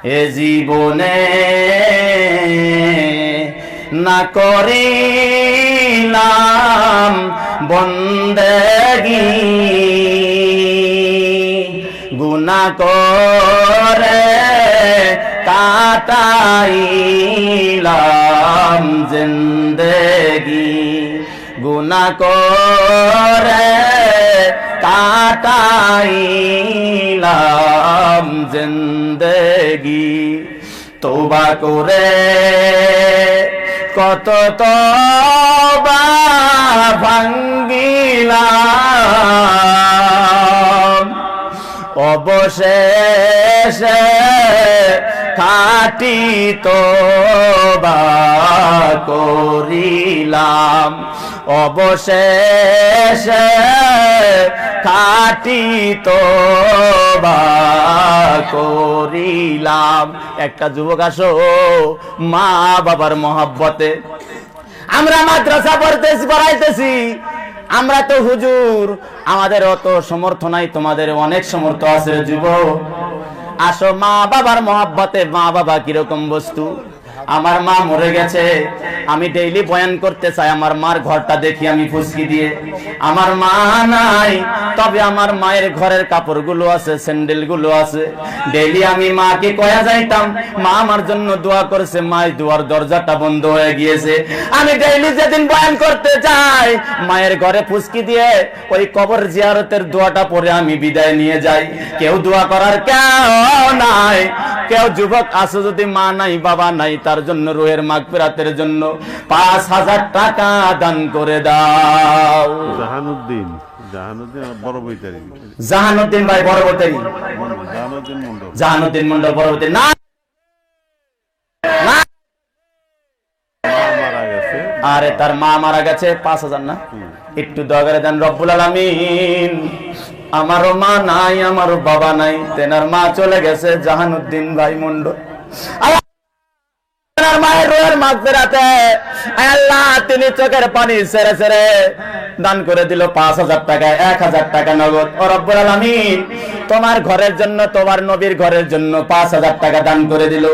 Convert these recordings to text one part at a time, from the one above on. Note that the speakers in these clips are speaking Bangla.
এ জীবনে না করিলাম বন্দেগী, গুনাহ করে কাটাইলাম জিন্দেগি, গুনাহ করে কাটাইলাম জিন্দেগি। তওবা করে কত তওবা ভাঙ্গিলাম, অবশেষে খাঁটি তওবা করিলাম, অবশেষে খাঁটি তওবা করিলাম। একটা যুবক আসো মা বাবার মহব্বতে, আমরা মাদ্রাসা পড়াইতেছি, আমরা তো হুজুর, আমাদের অত সমর্থ নাই, তোমাদের অনেক সমর্থ আছে। যুবক আসো মা বাবার মহব্বতে। মা বাবা কিরকম বস্তু? আমার মা মরে গেছে, আমি ডেইলি বয়ান করতে চাই, আমার মার ঘরটা দেখি আমি ফুসকি দিয়ে। আমার মা নাই, তবে আমার মায়ের ঘরের কাপড়গুলো আছে, স্যান্ডেলগুলো আছে। ডেইলি আমি মাকে কয়া যাইতাম, মা আমার জন্য দোয়া করেছে, মায়ের দোয়ার দরজাটা বন্ধ হয়ে গিয়েছে। আমি ডেইলি যেদিন বয়ান করতে যাই, মায়ের ঘরে ফুসকি দিয়ে ওই কবর জিয়ারতের দোয়াটা পড়ে আমি বিদায় নিয়ে যাই। কেউ দোয়া করার কেউ নাই। কেউ যুবক আসো যদি মা নাই বাবা নাই, তার জন্য রুহের মাগফিরাতের জন্য ৫,০০০ টাকা দান করে দাও। জাহানুদ্দিন বড় বৈতারি, জাহানুদ্দিন ভাই বড় বৈতারি, জাহানুদ্দিন মন্ডল বড় বৈতারি। না আরে তার মা মারা গেছে, ৫,০০০ না, একটু দয়া করে দেন। রব্বুল আলামিন, আমারও মা নাই, আমারও বাবা নাই, তেনার মা চলে গেছে জাহানুদ্দিন ভাই মন্ডল। মায়ের রোহের মাগফিরাতে আল্লাহ তিনি চোখের পানি ছেড়ে ছেড়ে দান করে দিল ৫,০০০ টাকা, ১,০০০ টাকা নগদ। ও রব্বুল আলামিন, তোমার ঘরের জন্য, তোমার নবীর ঘরের জন্য ৫,০০০ টাকা দান করে দিল।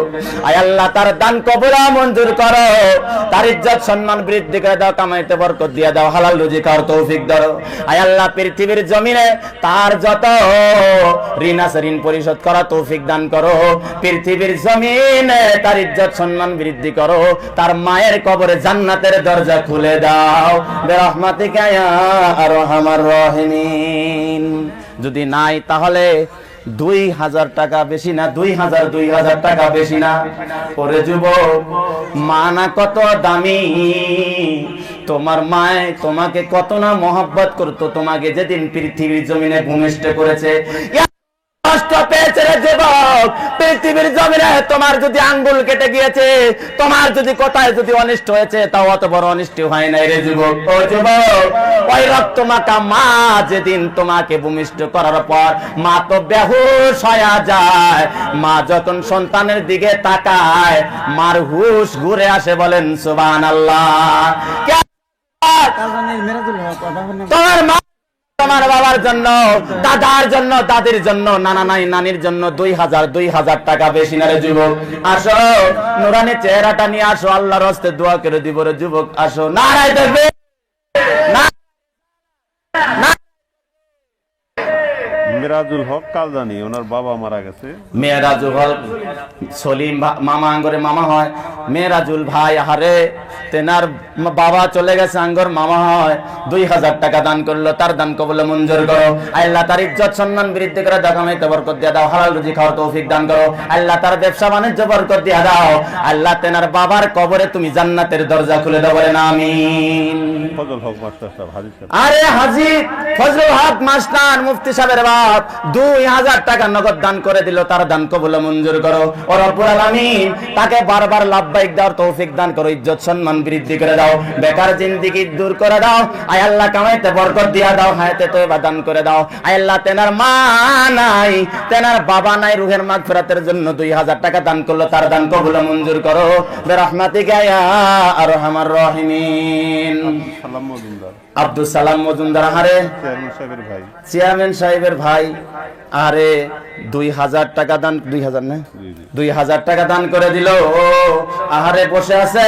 আয় আল্লাহ, তার দান কবুল মঞ্জুর করো, তার ইজ্জত সম্মান বৃদ্ধি করে দাও, কামাইতে বরকত দিয়ে দাও, হালাল রুজি খাওয়ার তৌফিক দাও। আয় আল্লাহ, পৃথিবীর জমিনে তার যত ঋণ আছে ঋণ পরিশোধ করা তৌফিক দান করো। পৃথিবীর জমিনে তার ইজ্জত সম্মান বৃদ্ধি করো, তার মায়ের কবরে জান্নাতের দরজা খুলে দাও বিরহমাতিকা ইয়া আরহামার রাহিমিন। যদি নাই তাহলে ২,০০০ টাকা বেশি না, ২,০০০ টাকা বেশি না। ওরে যুবক, মা না কত দামি, তোমার মায়ে তোমাকে কত না মহব্বত করতো, তোমাকে যেদিন পৃথিবীর জমিনে ভূমিষ্ঠ করেছে। কষ্ট পেয়েছে রে যুবক, পৃথিবীর জমিনে তোমার যদি আঙ্গুল কেটে গিয়েছে, তোমার যদি কোথায় যদি অনিষ্ট হয়েছে, তাও অত বড় অনিষ্ট হয় নাই রে যুবক। ও যুবক, ওই রক্ত মাখা মা যেদিন তোমাকে ভূমিষ্ঠ করার পর মা তো বেহুশ হয়ে যায়। মা যখন সন্তানের দিকে তাকায়, মার হুশ ঘুরে আসে। বলেন সুবহানাল্লাহ। তোমার মা তোমার বাবার জন্য, দাদার জন্য, দাদির জন্য, নানা নাই নানির জন্য ২,০০০ টাকা বেশি না রে যুবক। আসো নুরানি চেহারাটা নিয়ে আসো, আল্লাহর হস্তে দোয়া করে দিব রে যুবক। আসো নারায়ে তাকবীর। মেরাজুল হক কালদানি, ওনার বাবা মারা গেছে। মেরাজুল হক সলিম মামা আঙ্গরে মামা হয়। মেরাজুল ভাই হারে, তেনার বাবা চলে গেছে, আঙ্গর মামা হয়। ২,০০০ টাকা দান করলো, তার দান কবুল মঞ্জুর করো। আল্লাহ তার ইজ্জত সম্মান বৃদ্ধি করে দাও, কামাইতে বরকত দিয়ে দাও, হালাল রুজি খাওয়ার তৌফিক দান করো। আল্লাহ তার ব্যবসা বাণিজ্য বরকত দিয়ে দাও। আল্লাহ তেনার বাবার কবরে তুমি জান্নাতের দরজা খুলে দাও। বলেন আমিন। ফজল হক মাস্টার সাহেব, হাজী সাহেব। আরে হাজী ফজলুল হক মাস্টার, মুফতি সাহেবের বাপ, ২,০০০ টাকা নগদ দান করে দিল, তার দান কবুল মঞ্জুর করো। ও রব্বুল আলামিন, তাকে বারবার লাভবাইক দাও, তৌফিক দান করো, ইজ্জত সম্মান বৃদ্ধি করে দাও, বেকার জিন্দেগি দূর করে দাও। আয় আল্লাহ, কামাইতে বরকত দিয়া দাও, হায়াতে তয়বা দান করে দাও। আয় আল্লাহ, তেনার মা নাই, তেনার বাবা নাই, রুহের মাগফিরাতের জন্য ২,০০০ টাকা দান করলো, তার দান কবুল মঞ্জুর করো বিরহমাতিকা ইয়া আরহামার রাহিমিন। সালাম মজুমদার। আব্দুল সালাম মজুমদার, আহারে চেয়ারম্যান সাহেবের ভাই। চেয়ারম্যান সাহেবের ভাই, আরে 2000 টাকা দান, 2000 না, 2000 টাকা দান করে দিল। ও আহারে বসে আছে,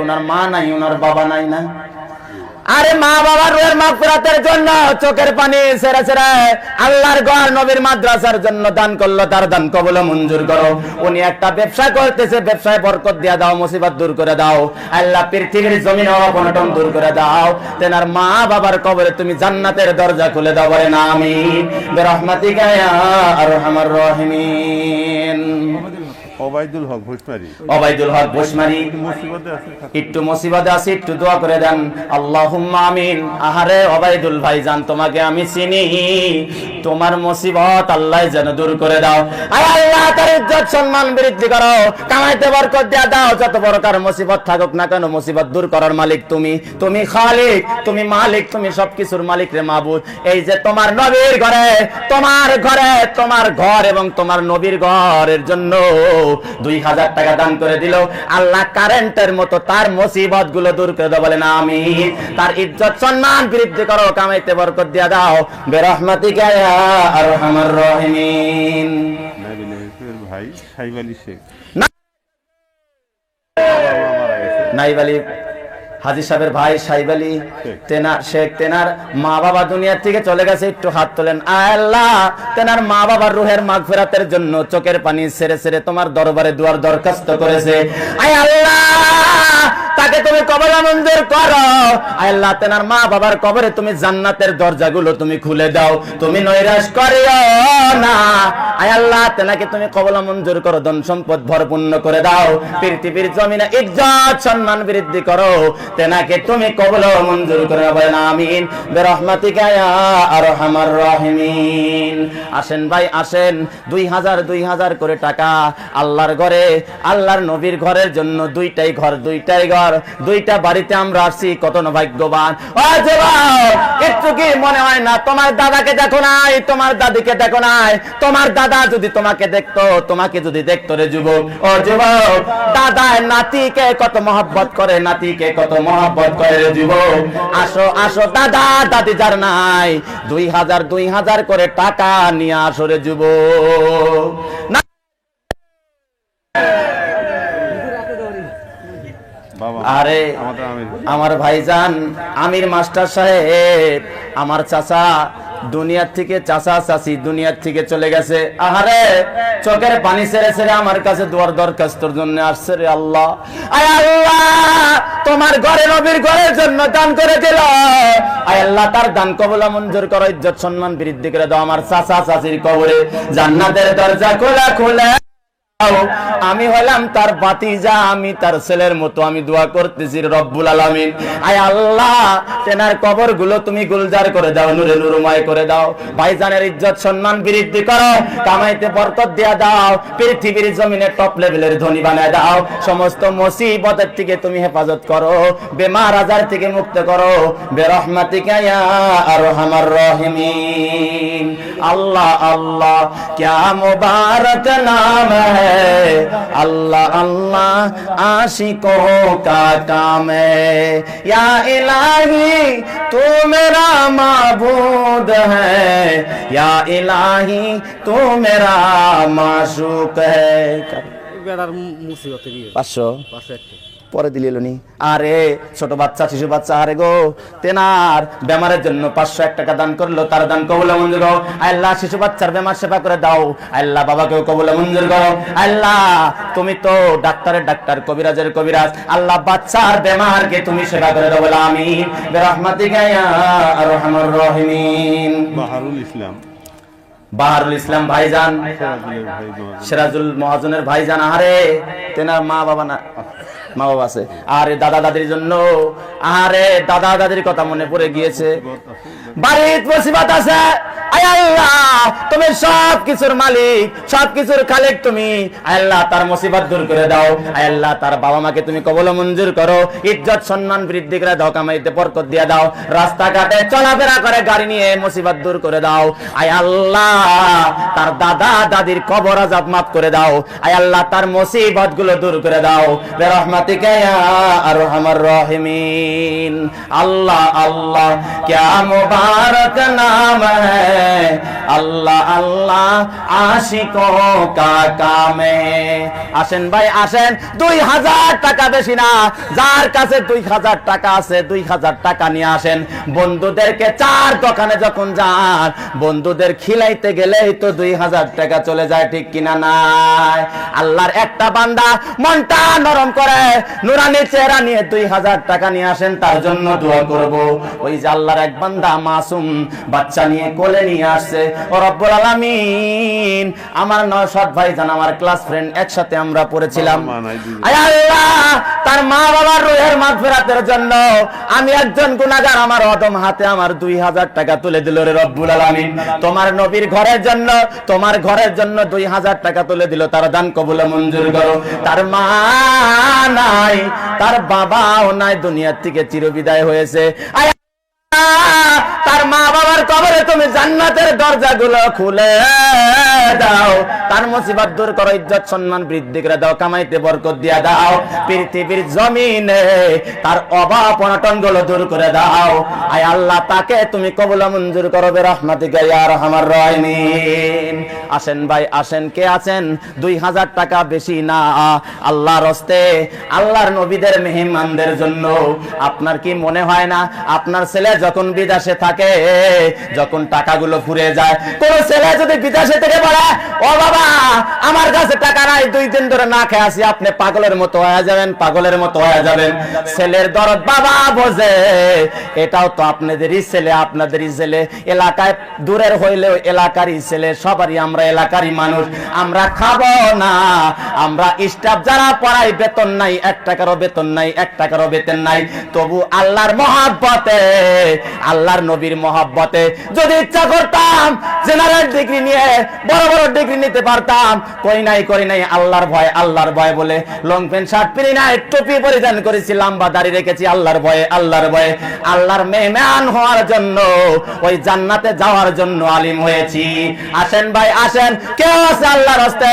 ওনার মা নাই, ওনার বাবা নাই না। আরে মা বাবার রুহের মাগফিরাতের জন্য চোখের পানি ছেড়ে ছেড়ে আল্লাহর ঘর নবীর মাদ্রাসার জন্য দান করলো, তার দান কবুল মঞ্জুর করো। উনি একটা ব্যবসা করতেছে, ব্যবসায় বরকত দিয়ে দাও, মুসিবত দূর করে দাও আল্লাহ, পৃথিবীর জমিন অনটন দূর করে দাও। তেনার মা বাবার কবরে তুমি জান্নাতের দরজা খুলে দাও, বলেন আমিন বিরহমাতিকা ইয়া আরহামার রাহিমিন। ওবায়দুল হক ভুসমারি। ওবায়দুল হক ভুসমারি, মুসিবতে আছে, একটু মুসিবতে আছে, একটু দোয়া করে দেন। আল্লাহুম্মা আমিন। আহারে ওবায়দুল ভাইজান, তোমাকে আমি চিনি, তোমার মুসিবত আল্লাহ যেন দূর করে দাও। আয় আল্লাহ, তার ইজ্জত সম্মান বৃদ্ধি করো, কামাইতে বরকত দিয়ে দাও। যত প্রকার মুসিবত থাকুক না কেন, মুসিবত দূর করার মালিক তুমি, তুমি খালিক, তুমি মালিক, তুমি সবকিছুর মালিক রে মাবুদ। এই যে তোমার নবীর ঘরে, তোমার ঘরে, তোমার ঘর এবং তোমার নবীর ঘরের জন্য 2000 টাকা দান করে দিল আল্লাহ, কারেন্টের মতো তার মুসিবত গুলো দূর করে দাও, বলেন আমিন। তার ইজ্জত সম্মান বৃদ্ধি করো, কামাইতে বরকত দিয়ে দাও বিরহমাতিকা ইয়া আরহামার রাহিমিন। নাবিল শেখের ভাই সাইব আলী শেখ। নাইব আলী হাজী সাহেবের ভাই সাইব আলী তেনার শেখ, তেনার মা বাবা দুনিয়া থেকে চলে গেছে, একটু হাত তোলেন। আল্লাহ, তেনার মা বাবার রুহের মাগফিরাতের জন্য চোখের পানি ছেড়ে ছেড়ে তোমার দরবারে দুয়ার দরখাস্ত করেছে। আয় আল্লাহ, তাকে তুমি কবর মঞ্জুর করো। আয় আল্লাহ, তেনার মা বাবার কবরে তুমি জান্নাতের দরজাগুলো তুমি খুলে দাও, তুমি নৈরাশ করিও না। আয় আল্লাহ, তেনাকে তুমি কবর মঞ্জুর করো, ধন সম্পদ ভরপূর্ণ করে দাও, পৃথিবীর জমিনে ইজ্জত সম্মান বৃদ্ধি করো, তেনাকে তুমি কবর মঞ্জুর করে বলেন আমিন বিরহমাতিকা ইয়া আরহামার রাহিমিন। আসেন ভাই আসেন, 2000 করে টাকা আল্লাহর ঘরে, আল্লাহর নবীর ঘরের জন্য, দুইটাই ঘর, দুইটাই ঘর, দুইটা বাড়িতে আমরা আসছি, কত না ভাগ্যবান। ও যুবক, একটু কি মনে হয় না তোমার দাদাকে দেখো নাই, তোমার দাদিকে দেখো নাই? তোমার দাদা যদি তোমাকে দেখতো, তোমাকে যদি দেখতো রে যুবক, ও যুবক, দাদা নাতিকে কত মহব্বত করে, নাতিকে কত মহব্বত করে রে যুবক। আসো আসো দাদা দাদি যার নাই, 2000 করে টাকা নিয়ে আসো রে যুবক। না বাবা আরে আমাদের আমির আমার ভাইজান আমির মাস্টার সাহেব, আমার চাচা দুনিয়ার থেকে, চাচা চাচি দুনিয়ার থেকে চলে গেছে। আহারে চোখের পানি ছেড়ে ছেড়ে আমার কাছে দুয়ার দরখাস্তর জন্য আসছে রে আল্লাহ। আয় আল্লাহ, তোমার ঘরে নবীর ঘরের জন্য দান করে দিল, আয় আল্লাহ তার দান কবুল মঞ্জুর করো, ইজ্জত সম্মান বৃদ্ধি করে দাও। আমার চাচা চাচির কবরে জান্নাতের দরজা খোলা খোলা। আমি হলাম তার ভাতিজা, আমি তার ছেলের মতো আমি দোয়া করতেছি রব্বুল আলামিন। আয় আল্লাহ, তেনার কবর গুলো তুমি গুলজার করে দাও, নূরে নূরময় করে দাও। ভাইজানের ইজ্জত সম্মান বৃদ্ধি করো, কামাইতে বরকত দিয়া দাও, পৃথিবীর জমিনে টপ লেভেলের ধনী বানায় দাও। সমস্ত মুসিবতের থেকে তুমি হেফাজত করো, বেমার আজার থেকে মুক্ত করো বিরহমাতিকা ইয়া আরহামার রাহিমিন। আল্লাহ আল্লাহ क्या मुबारक नाम है, अल्लाह अल्लाह आशिकों का काम है। या इलाही तू मेरा माबूद है, या इलाही तू मेरा माशूक है। 500 পরে দিলিলনি। আরে ছোট বাচ্চা, শিশু বাচ্চা, আরে গো, তেনার বেমারের জন্য 501 টাকা দান করলো, তার দান কবুল মঞ্জুর করো। আল্লাহ, শিশু বাচ্চার বেমার সেবা করে দাও। আল্লাহ, বাবাকেও কবুল মঞ্জুর করো। আল্লাহ, তুমি তো ডাক্তারের ডাক্তার, কবিরাজের কবিরাজ, আল্লাহ বাচ্চার বেমারকে তুমি সেবা করে দাও, বলে আমিন বিরহমাতিকা ইয়া আরহামার রাহিমিন। বাহারুল ইসলাম, বাহারুল ইসলাম ভাইজান, সিরাজুল মহাজনের ভাইজান, আরে তেনার মা বাবা না, মা বাবা আছে। আরে দাদা দাদির জন্য, আরে দাদা দাদির কথা মনে পড়ে গিয়েছে। বাড়ির মুসিবত আছে, আয় আল্লাহ তুমি সব কিছুর মালিক, সব কিছুর খালিক তুমি, আয় আল্লাহ তার মুসিবত দূর করে দাও, আয় আল্লাহ তার বাবা মাকে তুমি কবুল মঞ্জুর করো, ইজ্জত সম্মান বৃদ্ধি করে দাও, কামাইতে বরকত দিয়ে দাও, রাস্তাঘাটে চলাফেরা করে গাড়ি নিয়ে মুসিবত দূর করে দাও, আয় আল্লাহ তার দাদা দাদির কবর আযাব মাফ করে দাও, আয় আল্লাহ তার মুসিবত গুলো দূর করে দাও বিরহমাতিকা ইয়া আরহামার রাহিমিন। আল্লাহ আল্লাহ क्या मुबारक नाम है, अल्लाह अल्लाह आशिकों का काम है। আসেন ভাই আসেন, 2000 টাকা বেশি না, যার কাছে 2000 টাকা আছে 2000 টাকা নিয়ে আসেন। বন্ধুদেরকে চার দোকানে যখন যান, বন্ধুদের খিলাইতে গেলেই তো 2000 টাকা চলে যায়, ঠিক কিনা নাই? আল্লাহর একটা বান্দা মনটা নরম করে নুরানি চেহারা নিয়ে 2000 টাকা নিয়ে আসেন, তার জন্য দোয়া করব। ওই যে আল্লাহর এক বান্দা মাসুম বাচ্চা নিয়ে কোলে নিয়ে আসছে, ও রব্বুল আলামিন আমার নওশাদ ভাইজান আমার ক্লাস ফ্রেন্ড, একসাথে আমরা পড়েছিলাম, আয় আল্লাহ তার মা বাবার রূহের মাগফিরাতের জন্য আমি একজন গুনাহগার, আমার অদম হাতে আমার 2000 টাকা তুলে দিল রে রব্বুল আলামিন। তোমার নবীর ঘরের জন্য, তোমার ঘরের জন্য 2000 টাকা তুলে দিল, তার দান কবুল মঞ্জুর করো। তার মা নাই, তার বাবাও নাই, দুনিয়ার থেকে চিরবিদায় হয়েছে, আয় তার মা বাবার কবরে তুমি জান্নাতের দরজাগুলো খুলে দাও, তার মুসিবত দূর করো, ইজ্জত সম্মান বৃদ্ধি করে দাও, কামাইতে বরকত দিয়ে দাও, পৃথিবীর জমিনে তার অভাব অনটন গুলো দূর করে দাও, আয় আল্লাহ তাকে তুমি কবুল মঞ্জুর করো বিরহমাতিকা ইয়া আরহামার রাহিমিন। আসেন ভাই আসেন, কে আছেন? 2000 টাকা বেশি না, আল্লাহর হস্তে আল্লাহর নবীদের মেহমানদের জন্য। আপনার কি মনে হয় না আপনার ছেলে যখন বিদেশে থাকে, যখন টাকাগুলো ফুরিয়ে যায়, কোন ছেলে যদি বিদেশে থেকে বলে ও বাবা আমার কাছে টাকা নাই, 2 দিন ধরে না খেয়ে আসি, আপনি পাগলের মতো হয়ে যাবেন, পাগলের মতো হয়ে যাবেন। ছেলের দরদ বাবা বোঝে, এটাও তো আপনাদেরই ছেলে, আপনাদেরই ছেলে, এলাকায় দূরের হইলেও এলাকারই ছেলে, সবারই আমরা এলাকারই মানুষ, আমরা খাবো না, আমরা স্টাফ যারা পড়াই বেতন নাই, 1 টাকারও বেতন নাই, 1 টাকারও বেতন নাই, তবু আল্লাহর মহব্বতে, আল্লাহর নবীর মহব্বতে যদি ইচ্ছা করতাম জেনারেল ডিগ্রি নিয়ে বড় বড় ডিগ্রি নিতে পারতাম, কই নাই করি নাই, আল্লাহর ভয়, আল্লাহর ভয় বলে লং প্যান্ট শার্ট পরি নাই, টুপি পরিধান করেছি, লম্বা দাড়ি রেখেছি, আল্লাহর ভয়ে, আল্লাহর ভয়ে, আল্লাহর মেহমান হওয়ার জন্য, ওই জান্নাতে যাওয়ার জন্য আলিম হয়েছি। আসেন ভাই আসেন, কেউ আছে আল্লাহর হস্তে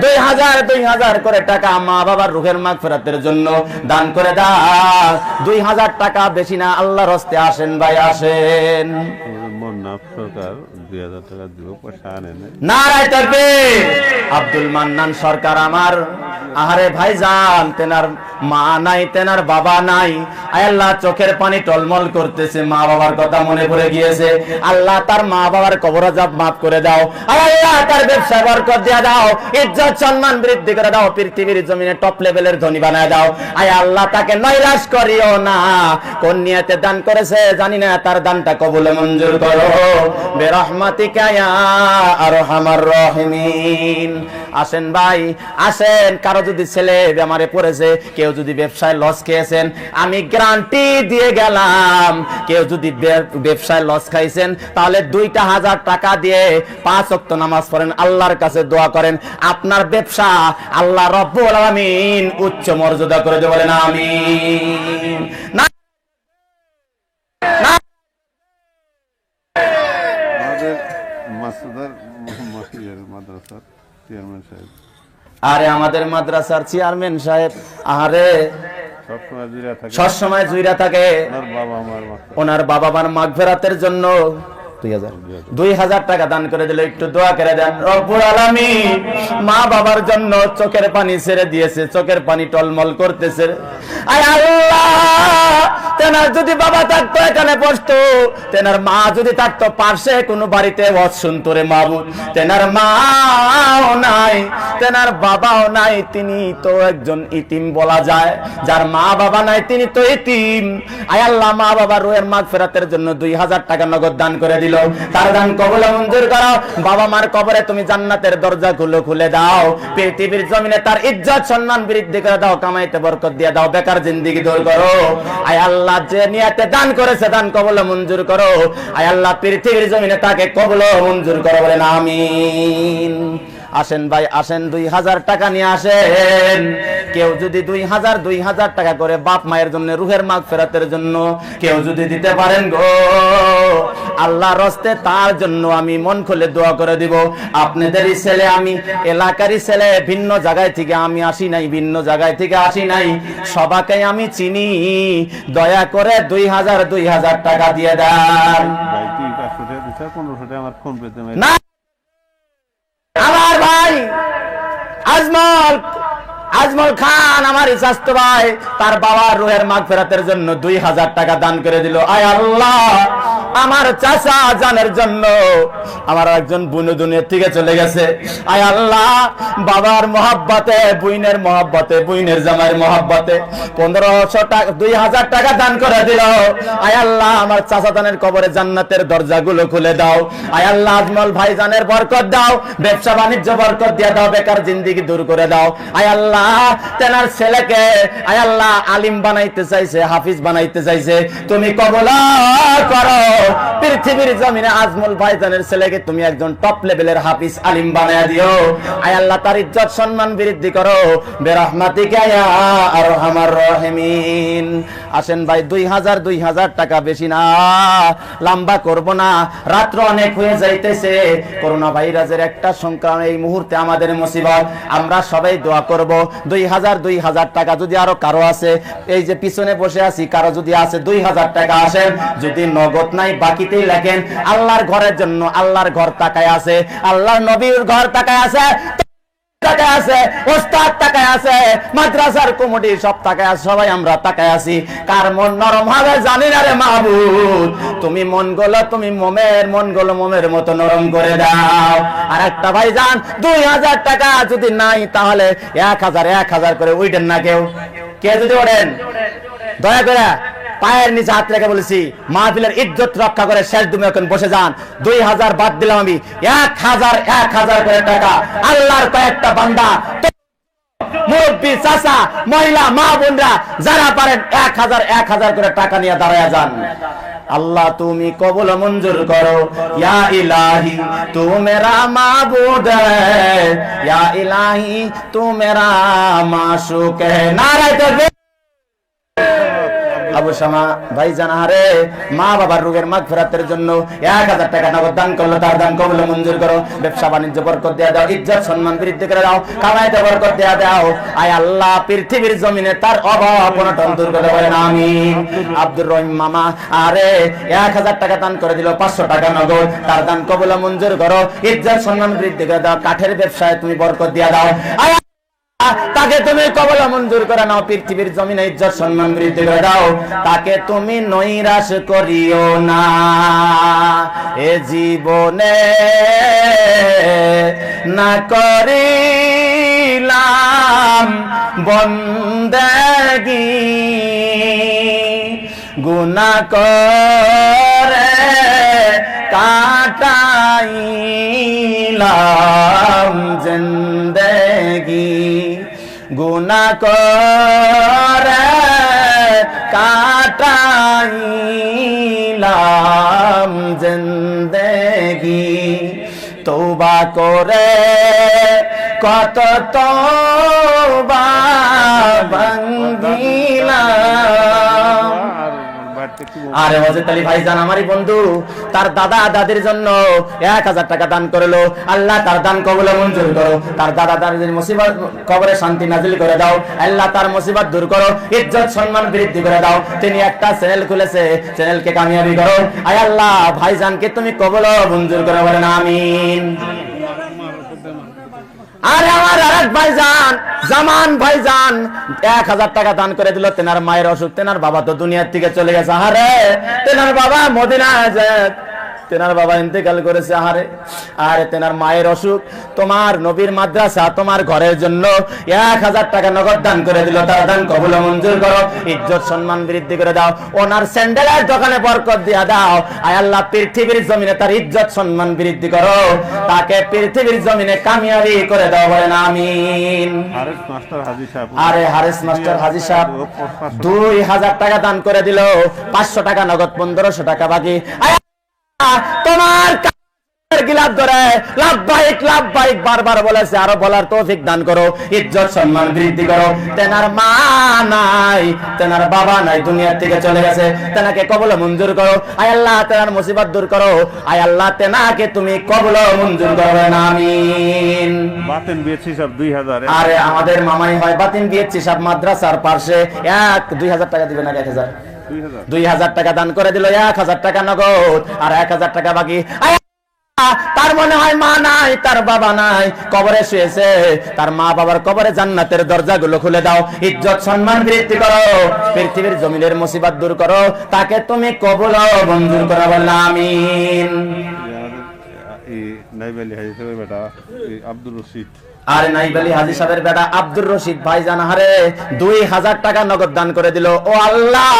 2000 করে টাকা মা বাবার রূহের মাগফিরাতের জন্য দান করে দাও, 2000 টাকা বেশি না, আল্লাহর হস্তে আসেন ভাই আসেন। সরকার 2000 টাকা দিব, পয়সা আনে না। নারায়ে তাকবীর। আব্দুল মান্নান সরকার আমার, আহারে ভাইজান তেনার মা নাই, তেনার বাবা নাই, আয় আল্লাহ চোখের পানি টলমল করতেছে, মা বাবার কথা মনে পড়ে গিয়েছে, আল্লাহ তার মা বাবার কবর আযাব মাফ করে দাও, আয় আল্লাহ তার ব্যবসায় বরকত দিয়ে দাও, ইজ্জত সম্মান বৃদ্ধি করে দাও, পৃথিবীর জমিনে টপ লেভেলের ধনী বানায় দাও, আয় আল্লাহ তাকে নৈরাশ করিও না, কোন নিয়তে দান করেছে জানি না, তার দানটা কবুল মঞ্জুর করো বিরহমাতিকা ইয়া আরহামার রাহিমিন। আসেন ভাই আসেন, কারো যদি ছেলে বেমারে পড়েছে, কেউ যদি ব্যবসায় লস খেয়েছেন, আমি গ্যারান্টি দিয়ে গেলাম, কেউ যদি ব্যবসায় লস খাইছেন, তাহলে 2000 টাকা দিয়ে 5 ওয়াক্ত নামাজ পড়েন, আল্লাহর কাছে দোয়া করেন, আপনার ব্যবসা আল্লাহ রব্বুল আলামিন উচ্চ মর্যাদা করে দেবেন, বলেন আমিন। না মাদ্রাসার চেয়ারম্যান সাহেব, আরে আমাদের মাদ্রাসার চেয়ারম্যান সাহেব, আরে সবসময় জুইরা থাকে, ওনার বাবা মার মাগফিরাতের জন্য 2000 টাকা দান করে দিল, একটু দোয়া করে দেন। রব্বুল আলামিন মা বাবার জন্য চোখের পানি ছেড়ে দিয়েছে, চোখের পানি টলমল করতেছে, আয় আল্লাহ তেনার যদি বাবা থাকতো এখানে বসতো, তেনার মা যদি থাকতো পাশে কোনো বাড়িতে ওয়াজ শুনতো রে মাবুদ, তেনার মাও নাই, তেনার বাবাও নাই, তিনি তো একজন ইতিম বলা যায়, যার মা বাবা নাই তিনি তো ইতিম, আয় আল্লাহ মা বাবার রূহের মাগফিরাতের জন্য 2000 টাকা নগদ দান করে দিল। দিল, তার দান কবুল মঞ্জুর করো। বাবা মার কবরে তুমি জান্নাতের দরজা খুলে দাও। পৃথিবীর জমিনে তার ইজ্জত সম্মান বৃদ্ধি করে দাও, কামাইতে বরকত দিয়ে দাও, বেকার জিন্দেগি দূর করো। আয় আল্লাহ, যে নিয়তে দান করেছে দান কবুল মঞ্জুর করো। আয় আল্লাহ, পৃথিবীর জমিনে তাকে কবুল মঞ্জুর করো, বলেন আমিন। আসেন ভাই আসেন, 2000 টাকা নিয়ে আসেন। কেউ যদি 2000 টাকা করে বাপ মায়ের জন্য, রুহের মাগফিরাতের জন্য কেউ যদি দিতে পারেন গো, আল্লাহর রাস্তে তার জন্য আমি মন খুলে দোয়া করে দিব। আপনাদেরই ছেলে, আমি এলাকারই ছেলে, ভিন্ন জায়গায় থেকে আমি আসি নাই, ভিন্ন জায়গায় থেকে আসি নাই, সবাইকে আমি চিনি। দয়া করে 2000 টাকা দিয়ে দেন। ভাই কি 500 টাকা দিছে, 1500 টাকা আমার ফোন পেতে না, আমার ভাই আজমল খান, আমার স্বাস্থ্য ভাই, তার বাবার রুহের মাগফিরাতের জন্য 2000 টাকা দান করে দিল। আয় আল্লাহ, আমার চাচা জানের জন্য, আমার একজন বুনু দুনিয়া থেকে চলে গেছে। আয় আল্লাহ, বাবার মহাব্বতে, বুইনের মহাব্বতে, বুইনের জামাইয়ের মহাব্বতে 1500 টাকা, 2000 টাকা দান করে দিল। আয় আল্লাহ, আমার চাচা জানের কবরে জান্নাতের দরজাগুলো খুলে দাও। আয় আল্লাহ, আজমল ভাই জানের বরকত দাও, ব্যবসা বাণিজ্য বরকত দিয়ে দাও, বেকার জিন্দেগি দূর করে দাও। আয় আল্লাহ, তেনার ছেলেকে আয় আল্লাহ আলিম বানাইতে চাইছে, হাফিজ বানাইতে চাইছে, তুমি কবুল করো। পৃথিবীর জমিনে আজমল ভাইজানের ছেলেকে তুমি একজন টপ লেভেলের হাফিজ আলিম বানায়া দিও। আয় আল্লাহ, তার ইজ্জত সম্মান বৃদ্ধি করো, বিরহমাতিকা ইয়া আরহামার রাহিমিন। আসেন ভাই, 2000 টাকা বেশি না, লম্বা করব না, রাত্র অনেক হয়ে যাইতেছে। করোনা ভাইরাসের একটা সংখ্যা এই মুহূর্তে আমাদের মুসিবত, আমরা সবাই দোয়া করব। 2000 টাকা যদি আরো কারো আছে, এই যে পিছনে বসে আছি, কারো যদি আছে 2000 টাকা আসেন, যদি নগদ নাই বাকিতেই লেখেন। আল্লাহর ঘরের জন্য, আল্লাহর ঘর তাকায় আছে, আল্লাহর নবীর ঘর তাকায় আছে, টাকায় আছে, ওস্তাদ টাকায় আছে, মাদ্রাসার কমিটি সব টাকায় আছে, সবাই আমরা টাকায় আছি। কার মন নরম হবে জানি না রে মাহবুব, তুমি মনগুলো, তুমি মনগুলো মোমের মতো নরম করে দাও। আর একটা ভাই জান, 2000 টাকা যদি নাই তাহলে 1000 করে উঠেন না, কে যদি ওঠেন দয়া করে পায়ের নিচে হাত রেখে বলেছি, মাহফিলের ইজ্জত রক্ষা করে শেষ দুমে এখন বসে যান। 2000 বাদ দিলাম আমি, 1000 করে টাকা। আল্লাহর কয়েকটা বান্দা, মুরব্বী, চাচা, মহিলা, মা বোনরা যারা পারেন 1000 করে টাকা নিয়ে দাঁড়ায়া যান। আল্লাহ তুমি কবুল মঞ্জুর করো। ইয়া ইলাহি তু মেরা মাবুদ হ্যায়, ইয়া ইলাহি তু মেরা মাশুক হ্যায়। নারায়ে তাকবীর। আবু শামা ভাই জানারে মা বাবার রোগের মাগফিরাতের জন্য 1000 টাকা নগদ দান করলো, তার দান কবুল মঞ্জুর করো। ব্যবসা বাণিজ্য বরকত দিয়ে দাও, ইজ্জত সম্মান বৃদ্ধি করে দাও, কামাইতে বরকত দিয়ে দাও। আয় আল্লাহ, পৃথিবীর জমিনে তার অভাব অনটন দূর করে বলেন আমিন। আব্দুর রহিম মামা আরে 1000 টাকা দান করে দিল, 500 টাকা নগদ, তার দান কবুল মঞ্জুর করো, ইজ্জত সম্মান বৃদ্ধি করে দাও, কাঠের ব্যবসায় তুমি বরকত দিয়ে দাও। আয় তাকে তুমি কবুল মঞ্জুর করে নাও, পৃথিবীর জমিনে ইজ্জত সম্মান বৃদ্ধি করে দাও, তাকে তুমি নৈরাশ করিও না। এ জীবনে না করিলাম বন্দেগী, গুনাহ করে কাটাইলাম জিন্দেগি, গুনাহ করে কাটাইলাম জিন্দেগি, তওবা করে কত তওবা ভাঙ্গিলাম। আরে হযরত আলী ভাইজান আমারই বন্ধু, তার দাদা দাদির জন্য 1000 টাকা দান করলো। আল্লাহ তার দান কবুল মঞ্জুর করো, তার দাদা দাদির মুসিবত কবরে শান্তি নাজিল করে দাও। আল্লাহ তার মুসিবত দূর করো, ইজ্জত সম্মান বৃদ্ধি করে দাও। তিনি একটা চ্যানেল খুলেছে, চ্যানেলকে কামিয়াবি করো। আয় আল্লাহ, ভাইজানকে তুমি কবুল মঞ্জুর করে বলেন আমিন। আরে আমার আরেক ভাইজান জামান ভাইজান 1000 টাকা দান করে দিল। তেনার মায়ের অসুখ, তেনার বাবা তো দুনিয়ার থেকে চলে গেছে। আরে তেনার বাবা মদিনায় যায়, তেনার বাবা ইন্তেকাল করেছে। আরে আরে তেনার মায়ের অসুখ, তোমার নবীর মাদ্রাসা তোমার ঘরের জন্য 1000 টাকা নগদ দান করে দিল, তার দান কবুল ও মঞ্জুর করো, ইজ্জত সম্মান বৃদ্ধি করে দাও, ওনার স্যান্ডেলের দোকানে বরকত দিয়া দাও। আয় আল্লাহ, পৃথিবীর জমিনে তার ইজ্জত সম্মান বৃদ্ধি করো, তাকে পৃথিবীর জমিনে কামিয়াবি করে দাও, বলেন আমিন। হারেস মাস্টার হাজী সাহেব, আরে হারেস মাস্টার হাজী সাহেব 2000 টাকা দান করে দিল, 500 টাকা নগদ, 1500 টাকা বাকি। আয় আল্লাহ, তোমার গিলাপ ধরে লাভবাহিক লাভবাহিক বারবার বলেছে, আরো বলার তৌফিক দান করো, ইজ্জত সম্মান বৃদ্ধি করো। তেনার মা নাই, তেনার বাবা নাই, দুনিয়ার থেকে চলে গেছে, তেনাকে কবুল মঞ্জুর করো। আয় আল্লাহ, তেনার মুসিবত দূর করো। আয় আল্লাহ, তেনাকে তুমি কবুল মঞ্জুর করো, আমিন। বাতেন বিএসসি সাহেব 2000। আরে আমাদের মামাই হয় বাতিন দিয়েছি সব মাদ্রাসার পাশে 2000 টাকা দিবেন না, 2000 টাকা দান করে দিল, 1000 টাকা নগদ আর 1000 টাকা বাকি। তার মনে হয় মা নাই, তার বাবা নাই, কবরে শুয়েছে, তার মা বাবার কবরে জান্নাতের দরজাগুলো খুলে দাও, ইজ্জত সম্মান বৃদ্ধি করো, পৃথিবীর জমিনের মুসিবত দূর করো, তাকে তুমি কবুল ও মঞ্জুর করো, বলেন আমিন। নাইবালি হাজী সাহেবের বেটা আব্দুর রশিদ। আরে নাইবালি হাজী সাহেবের বেটা আব্দুর রশিদ ভাইজান, হারে 2000 টাকা নগদ দান করে দিল। ও আল্লাহ,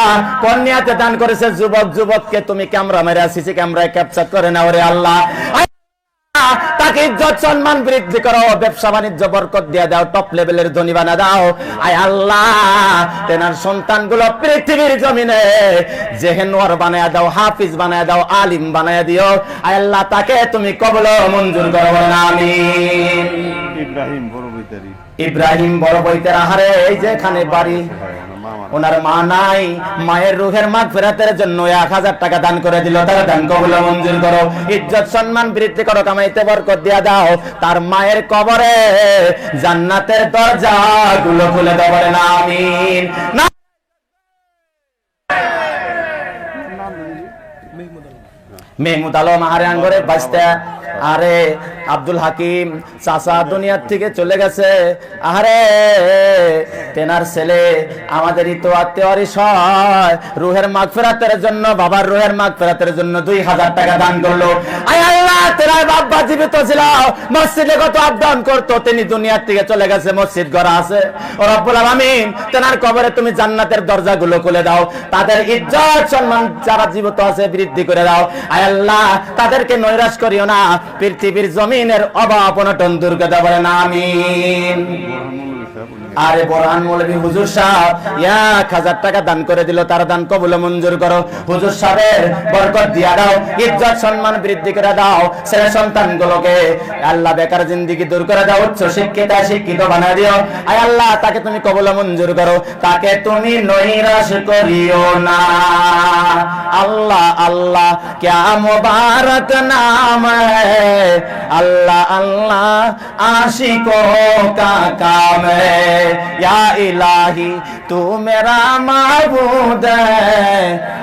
কন্যাতে দান করেছে, যুবক যুবককে তুমি ক্যামেরা মেরে সিসি ক্যামেরায় ক্যাপচার করে নাও রে আল্লাহ। তাকে ইজ্জত সম্মান বৃদ্ধি করো, ব্যবসা বাণিজ্য বরকত দিয়ে দাও, টপ লেভেলের ধনী বানা দাও। আয় আল্লাহ, তেনার সন্তানগুলো পৃথিবীর জমিনে জেহেনওয়ার বানায় দাও, হাফিজ বানায় দাও, আলিম বানায় দিও। আয় আল্লাহ, তাকে তুমি কবুল ও মঞ্জুর করো, বলেন আমিন। ইব্রাহিম বড় বৈতারি, ইব্রাহিম বড় বৈতের, আহারে এই যে এখানে বাড়ি, ওনার মা নাই, মায়ের রুহের মাগফিরাতের জন্য 1000 টাকা দান করে দিল, তার দান কবুল ও মঞ্জুর করো, ইজ্জত সম্মান বৃদ্ধি করো, কামাইতে বরকত দিয়া দাও, তার মায়ের কবরে জান্নাতের দরজাগুলো খুলে দাও, বলেন আমিন। না মেহমুদ আলম আহারে আঙ্গরে বাঁচতে, আরে আব্দুল হাকিম চাচা দুনিয়ার থেকে চলে গেছে, আরে তেনার ছেলে আমাদেরই তো আত্মীয়রই সয়, রুহের মাগফিরাতের জন্য, বাবার রুহের মাগফিরাতের জন্য 2000 টাকা দান করলো। আয় আল্লাহ, তেনার বাবা জীবিত ছিল, মসজিদে কত আপ ডাউন করতো, তিনি দুনিয়ার থেকে চলে গেছে, মসজিদ গড়া আছে। ও রব্বুল আলামিন, তেনার কবরে তুমি জান্নাতের দরজাগুলো খুলে দাও, তাদের ইজ্জত সম্মান যারা জীবিত আছে বৃদ্ধি করে দাও। আয় আল্লাহ, তাদেরকে নৈরাশ করিও না, পৃথিবীর জমিনের অভাব অনটন দূর করে দাও, বলেন আমিন। আরে বোরহান মৌলভী হুজুর সাহেব 1000 টাকা দান করে দিল, তার দান কবুল মঞ্জুর করো, হুজুর সাহেবের বরকত দিয়া দাও, ইজ্জত সম্মান বৃদ্ধি করে দাও, ছেলে সন্তানগুলোকে আল্লাহ বেকার জিন্দেগি দূর করে দাও, উচ্চ শিক্ষিত শিক্ষিত বানায় দিও। আয় আল্লাহ, তাকে তুমি কবুল মঞ্জুর করো, তাকে তুমি নৈরাশ করিও না। আল্লাহ আল্লাহ क्या मुबारक नाम है, अल्लाह अल्लाह आशिकों का काम है, या इलाही तू मेरा माबूद है।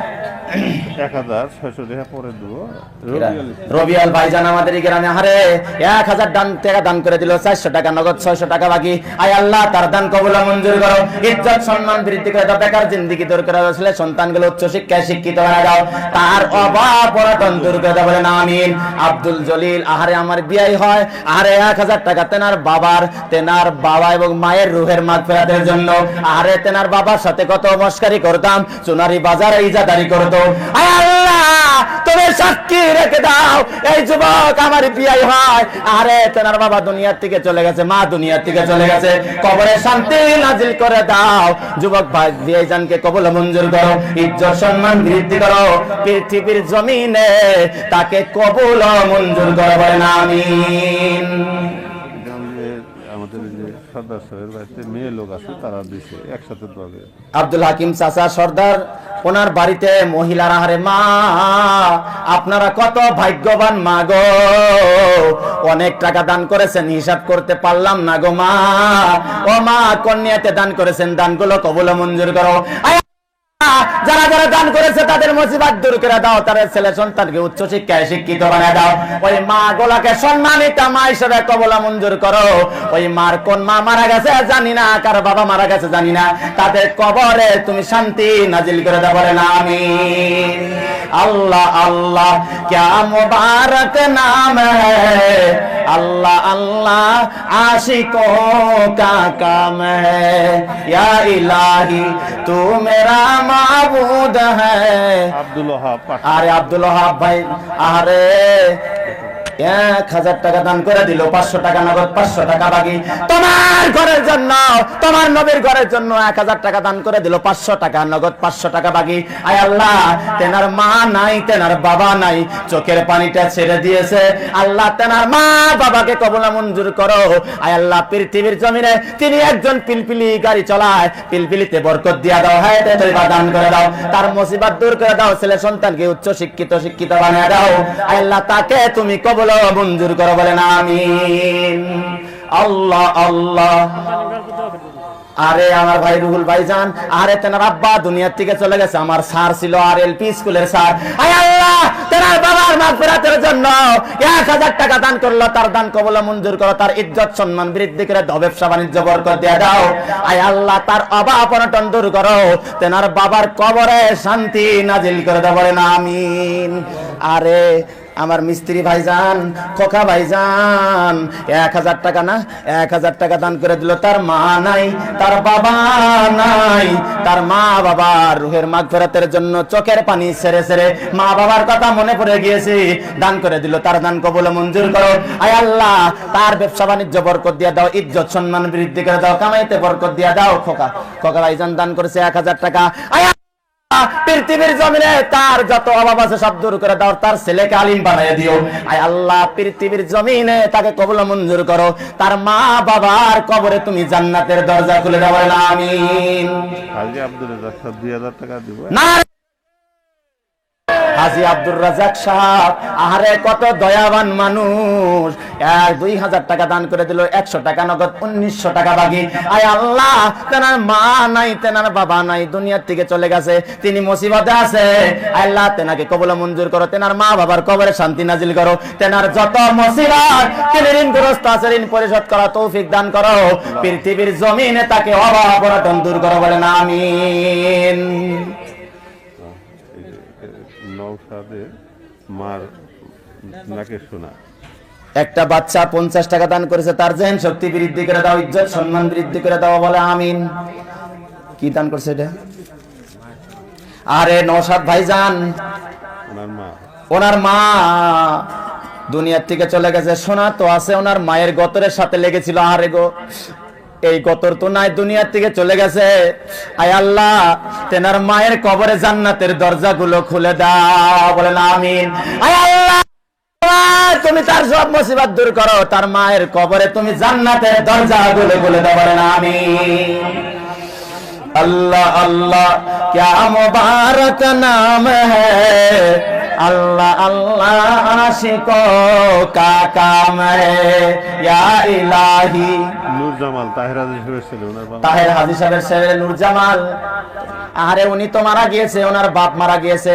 1600 টাকা পরে দেবো। রবিয়াল ভাইজান আমাদের গ্রামে, হারে 1000 টাকা দান করে দিল, 400 টাকা নগদ, 600 টাকা বাকি। আয় আল্লাহ, তার দান কবুল মঞ্জুর করো, ইজ্জত সম্মান বৃদ্ধি করে দাও, বেকার জিন্দেগি দূর করে দাও, ছেলে সন্তানগুলো উচ্চ শিক্ষায় শিক্ষিত হয়ে দাও, তার অভাব অনটন দূর করে দাও, বলেন আমিন। আব্দুল জলিল, আহারে আমার বিয়াই হয়, আহারে 1000 টাকা তেনার বাবা এবং মায়ের রুহের মাগফিরাতের জন্য। আহারে তেনার বাবার সাথে কত মস্কারি করতাম, সোনারি বাজারে ইজাদারি করতো। আয় আল্লাহ, তুমি সাক্ষী রেখে দাও, এই যুবক আমার বিয়াই হয়, আরে তেনার বাবা দুনিয়ার থেকে চলে গেছে, মা দুনিয়ার থেকে চলে গেছে, কবরে শান্তি নাজিল করে দাও। যুবক ভাই বিয়াইজানকে কবুল মঞ্জুর করো, ইজ্জত সম্মান বৃদ্ধি করো, পৃথিবীর জমিনে তাকে কবুল মঞ্জুর করো, বলেন আমিন। আমাদের যে সর্দার সাহেবের বাড়িতে মেয়ে লোক আছে, তারা দিছে একসাথে দোয়া। আব্দুল হাকিম চাচা সর্দার, ওনার বাড়িতে মহিলারা, হারে মা আপনারা কত ভাগ্যবান মা গো, অনেক টাকা দান করেছেন, হিসাব করতে পারলাম না গো মা। ও মা, কন্যাতে দান করেছেন, দানগুলো কবুল মঞ্জুর করো। যারা যারা দান করেছে তাদের মুসিবত দূর করে দাও, তাদের ছেলে সন্তানকে উচ্চ শিক্ষায় শিক্ষিত বানিয়ে দাও। ওই মা গুলাকে সম্মানিত মা হিসেবে কবুল মঞ্জুর করো। ওই মার কোন মা মারা গেছে জানি না, কার বাবা মারা গেছে জানি না, তাদের কবরে তুমি শান্তি নাজিল করে দাও, বলেন আমিন। अल्लाह अल्लाह क्या मुबारक नाम है, अल्लाह अल्लाह आशिकों का काम है, या इलाही तू मेरा माबूद है। আব্দুল ওহাব अरे अब्दुल वहाब भाई, अरे 1000 টাকা দান করে দিল, 500 টাকা নগদ, 500 টাকা বাকি। তোমার ঘরের জন্য, তোমার নবীর ঘরের জন্য 1000 টাকা দান করে দিল, 500 টাকা নগদ, 500 টাকা বাকি। আয় আল্লাহ, তেনার মা নাই, তেনার বাবা নাই, চোখের পানিটা ছেড়ে দিয়েছে। আল্লাহ তেনার মা বাবাকে কবুল মঞ্জুর করো। আয় আল্লাহ, পৃথিবীর জমিনে তিনি একজন পিলপিলি গাড়ি চালায়, পিলপিলিতে বরকত দিয়া দাও, হ্যাঁ তৈবা দান করে দাও, তার মুসিবত দূর করে দাও, ছেলে সন্তানকে উচ্চ শিক্ষিত বানিয়ে দাও। আয় আল্লাহ, তাকে তুমি কবুল মঞ্জুর করো, বলেন আমিন। আল্লাহ আল্লাহ। আরে আমার ভাই রুহুল ভাইজান, আরে তেনার আব্বা দুনিয়ার থেকে চলে গেছে, আমার স্যার ছিল আর এলপি স্কুলের স্যার। আয় আল্লাহ, তেনার বাবার মাগফিরাতের জন্য 1000 টাকা দান করলো, তার দান কবুল মঞ্জুর করো, তার ইজ্জত সম্মান বৃদ্ধি করে দাও, ব্যবসা বাণিজ্য বরকত দিয়ে দাও। আয় আল্লাহ, তার অভাব অনটন দূর করো, তেনার বাবার কবরে শান্তি নাজিল করে দাও, বলেন আমিন। আরে আমার মিস্ত্রি ভাইজান, খোকা ভাইজান, 1000 টাকা না, 1000 টাকা দান করে দিল, তার মা নাই, তার বাবা নাই, তার মা বাবার রুহের মাগফিরাতের জন্য চোখের পানি ছেড়ে ছেড়ে মা বাবার কথা মনে পড়ে গিয়েছে, দান করে দিল, তার দান কবুল মঞ্জুর করো। আয় আল্লাহ, তার ব্যবসা বাণিজ্য বরকত দিয়ে দাও, ইজ্জত সম্মান বৃদ্ধি করে দাও, কামাইতে বরকত দিয়ে দাও। খোকা ভাইজান দান করেছে 1000 টাকা। আয় পৃথিবীর জমিনে তার যত অভাব আছে সব দূর করে দাও, তার ছেলেকে আলিম বানিয়ে দিও। আয় আল্লাহ, পৃথিবীর জমিনে তাকে কবুল মঞ্জুর করো, তার মা বাবার কবরে তুমি জান্নাতের দরজা খুলে দাও, বলেন আমিন। হাজী আব্দুল রাজ্জাক 2000 টাকা দিব না, হাজী আব্দুর রাজ্জাক সাহেব, আহারে কত দয়াবান মানুষ, 2000 টাকা দান করে দিল, 100 টাকা নগদ, 1900 টাকা বাকি। আয় আল্লাহ, তেনার মা নাই, তেনার বাবা নাই, দুনিয়ার থেকে চলে গেছে, তিনি মুসিবতে আছে। আল্লাহ, তেনাকে কবুল মঞ্জুর করো, তেনার মা বাবার কবরে শান্তি নাজিল করো, তেনার যত মুসিবত, তিনি ঋণগ্রস্ত আছে, ঋণ পরিশোধ করা তৌফিক দান করো, পৃথিবীর জমিনে তাকে অভাব অনটন দূর করো, বলেন আমিন। নওশাদের মার নাকে শোনা একটা বাচ্চা 50 টাকা দান করেছে, তার জেন শক্তি বৃদ্ধি করে দাও, ইজ্জত সম্মান বৃদ্ধি করে দাও, বলে আমিন। কি দান করছে এটা? আরে নওশাদ ভাইজান, ওনার মা দুনিয়ার থেকে চলে গেছে, সোনা তো আছে, ওনার মায়ের গতরের সাথে লেগেছিল। আরে গো, এই গতর তো নাই, দুনিয়ার থেকে চলে গেছে। আয় আল্লাহ, তেনার মায়ের কবরে জান্নাতের দরজাগুলো খুলে দাও, বলেন আমিন। আয় আল্লাহ, তুমি তার সব মুসিবত দূর করো, তার মায়ের কবরে তুমি জান্নাতের দরজাগুলো খুলে দাও, বলেন আমিন। अल्लाह अल्लाह क्या मुबारक नाम है, अल्लाह अल्लाह आशिकों का काम है, या इलाही। নূর জামাল তাহের হাজী সাহেবের ছেলে, ওনার বাবা তাহের হাজী সাহেবের ছেলে নূর জামাল। আরে উনি তো মারা গিয়েছে, ওনার বাপ মারা গিয়েছে,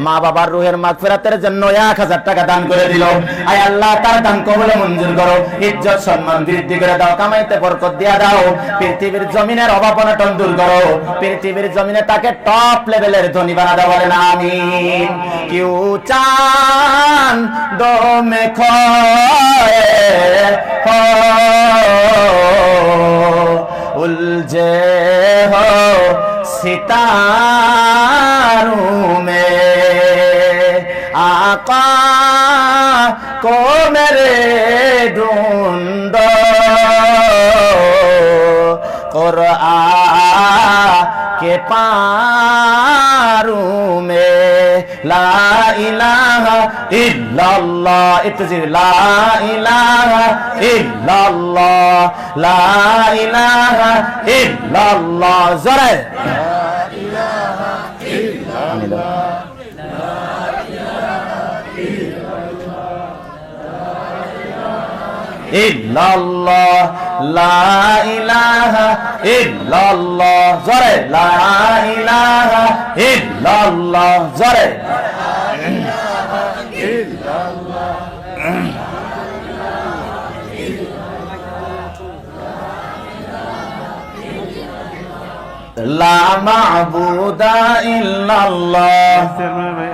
মা বাবার রুহের মাগফিরাতের জন্য 1000 টাকা দান করে দিল। আয় আল্লাহ, তার দান কবুল মঞ্জুর করো, ইজ্জত সম্মান বৃদ্ধি করে দাও, কামাইতে বরকত দিয়া দাও, পৃথিবীর জমিনের অভাব অনটন দূর করো, পৃথিবীর জমিনে তাকে টপ লেভেলের ধনী বানা দাও, বলেন আমিন। কিউ চান দো মে খোয়ে হো उलझे हो सितारों में, आका को मेरे ढूंढो, कुरआन के पारों में, ला इलाहा इल्लल्लाह, इत्तजी ला इलाहा इल्लल्लाह, ला इलाहा इल्लल्लाह, जरा ला इलाहा इल्लल्लाह, इल्लल्लाह, ला इलाहा ইল্লাল্লাহ জোরে লা ইলাহা ইল্লাল্লাহ জোরে লা মা'বুদা ইল্লাল্লাহ। চেয়ারম্যান ভাই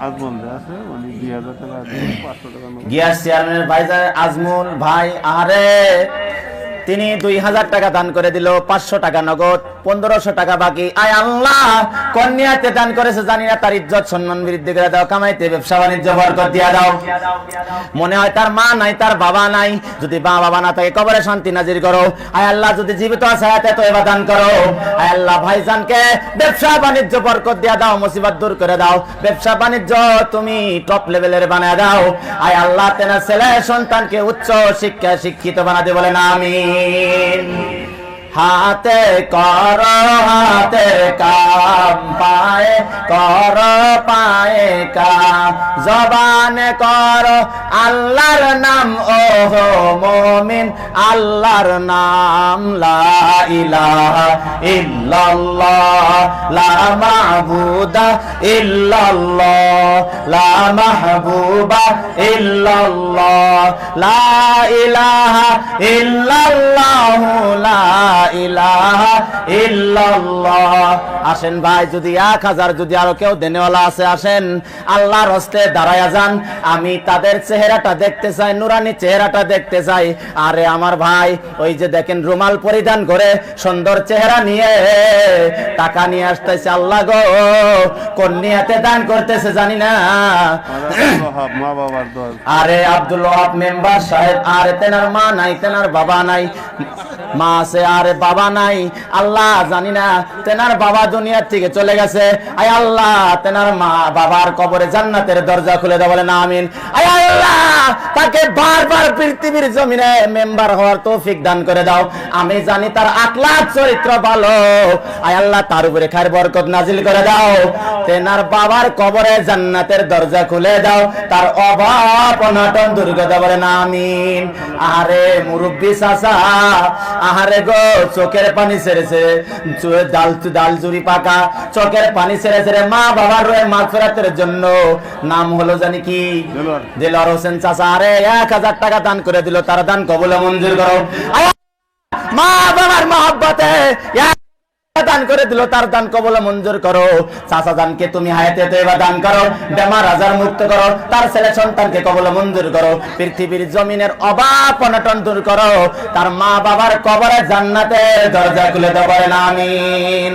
আজমল যে আছে উনি 2000 টাকা দিয়ে 500 টাকা নগদ। গ্যাস চেয়ারম্যানের ভাই আজমুল ভাই আরে তিনি 2000 টাকা দান করে দিল, 500 টাকা নগদ, 1500 টাকা বাকি। আয় আল্লাহ কন্যাতে দান করেছে জানি না, তার ইজ্জত সম্মান বৃদ্ধি করে দাও, কামাইতে ব্যবসা বাণিজ্য বরকত দিয়া দাও। মনে হয় তার মা নাই, তার বাবা নাই, যদি মা বাবা না থাকে কবরে শান্তি নাজির করো। আয় আল্লাহ যদি জীবিত আছে হায়াতে তওবা দান করো। আয় আল্লাহ ভাইজানকে ব্যবসা বাণিজ্য বরকত দিয়া দাও, মুসিবত দূর করে দাও, ব্যবসা বাণিজ্য তুমি টপ লেভেলের বানায় দাও। আয় আল্লাহ তেনা ছেলে সন্তানকে উচ্চ শিক্ষায় শিক্ষিত বানাতে বলেন আমিন। হাতে কর হাতের কাম, পায়ে কর পায়ে কাম, জবানে কর আল্লাহর নাম, ওহো মুমিন আল্লাহর নাম। লা ইলাহা ইল্লাল্লাহ লা মা'বুদা ইল্লাল্লাহ লা মাহবুবা ইল্লাল্লাহ লা ইলাহা ইল্লাল্লাহ লা ইলাহা ইল্লাল্লাহ। আসেন ভাই, যদি 1000 যদি আরো কেউ দেনেওয়ালা আছে আসেন, আল্লাহর হস্তে দাঁড়ায়া যান। আমি তাদের চেহারাটা দেখতে চাই, নুরানি চেহারাটা দেখতে চাই। আরে আমার ভাই ওই যে দেখেন রুমাল পরিধান করে সুন্দর চেহারা নিয়ে টাকা নিয়ে আসতেছে, আল্লাহ গো কোন নিয়াতে দান করতেছে জানি না। মা বাবার দোয়া। আরে আব্দুল ওয়াহাব মেম্বার সাহেব, আরে তেনার মা নাই, তেনার বাবা নাই, মা আছে আরে বাবা নাই, আল্লাহ জানি না তেনার বাবা দুনিয়ার থেকে চলে গেছে। আয় আল্লাহ তেনার মা বাবার কবরে জান্নাতের দরজা খুলে দাও বলেন আমিন। আয় আল্লাহ তাকে বারবার পৃথিবীর জমিনে মেম্বার হওয়ার তৌফিক দান করে দাও। আমি জানি তার আখলাক চরিত্র ভালো, আয় আল্লাহ তার উপরে খায়ের বরকত নাজিল করে দাও। তেনার বাবার কবরে জান্নাতের দরজা খুলে দাও, তার অভাব অনটন দূর করে দাও বলেন আমিন। আরে মুরব্বি চাচা, আহারে গো চোখের পানি ছেড়েছে, ডাল জুড়ি পাকা, চোখের পানি ছেড়ে ছেড়ে মা বাবার রয়ে মাগফিরাতের জন্য, নাম হলো জানি কি দেলোয়ার হোসেন চাচা, আরে 1000 টাকা দান করে দিল, তার দান কবুল মঞ্জুর করো। মা বাবার মহব্বতে দান করে দিল, তার দান কবুল মঞ্জুর করো। চাচা জানকে তুমি হায়াতে তওবা দান করো, বেমার আজার মুক্ত করো, তার ছেলে সন্তানকে কবুল মঞ্জুর করো, পৃথিবীর জমিনের অভাব অনটন দূর করো, তার মা বাবার কবরে জান্নাতের দরজা খুলে দাও বলেন আমিন।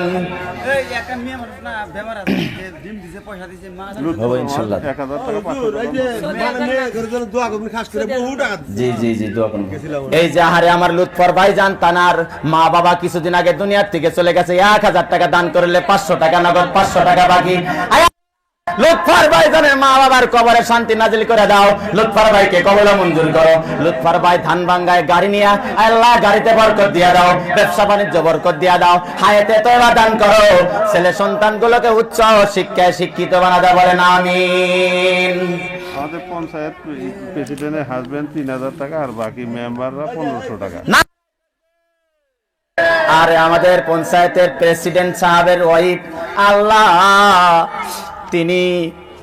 এই একটা মেয়ে মানুষ না বেমার আছে, ডিম দিছে পয়সা দিছে মা হবে ইনশাআল্লাহ। 1000 টাকা 500 টাকা। জি জি জি দোয়া করুন। এই যে আহারে আমার লুৎফর ভাইজান, তানার মা বাবা কিছুদিন আগে দুনিয়ার থেকে চলে গেছে, 1000 টাকা দান করলে 500 টাকা নগদ, 500 টাকা বাকি। লুৎফর ভাইজানের মা বাবার কবরে শান্তি নাজিল করে দাও, লুৎফর ভাইকে কবুল মঞ্জুর করো। লুৎফর ভাই ধান ভাঙ্গায় গাড়ি নিয়ে, আল্লাহ গাড়িতে বরকত দিয়া দাও, ব্যবসা বাণিজ্য বরকত দিয়া দাও, হায়াতে তওবা দান করো, ছেলে সন্তানগুলোকে উচ্চ শিক্ষায় শিক্ষিত বানা দাও বলেন আমিন। আমাদের পঞ্চায়েত প্রেসিডেন্টের হাজবেন্ড 3000 টাকা আর বাকি মেম্বাররা 1500 টাকা। আর আমাদের পঞ্চায়েতের প্রেসিডেন্ট সাহেবের ওয়াইফ, আল্লাহ তিনি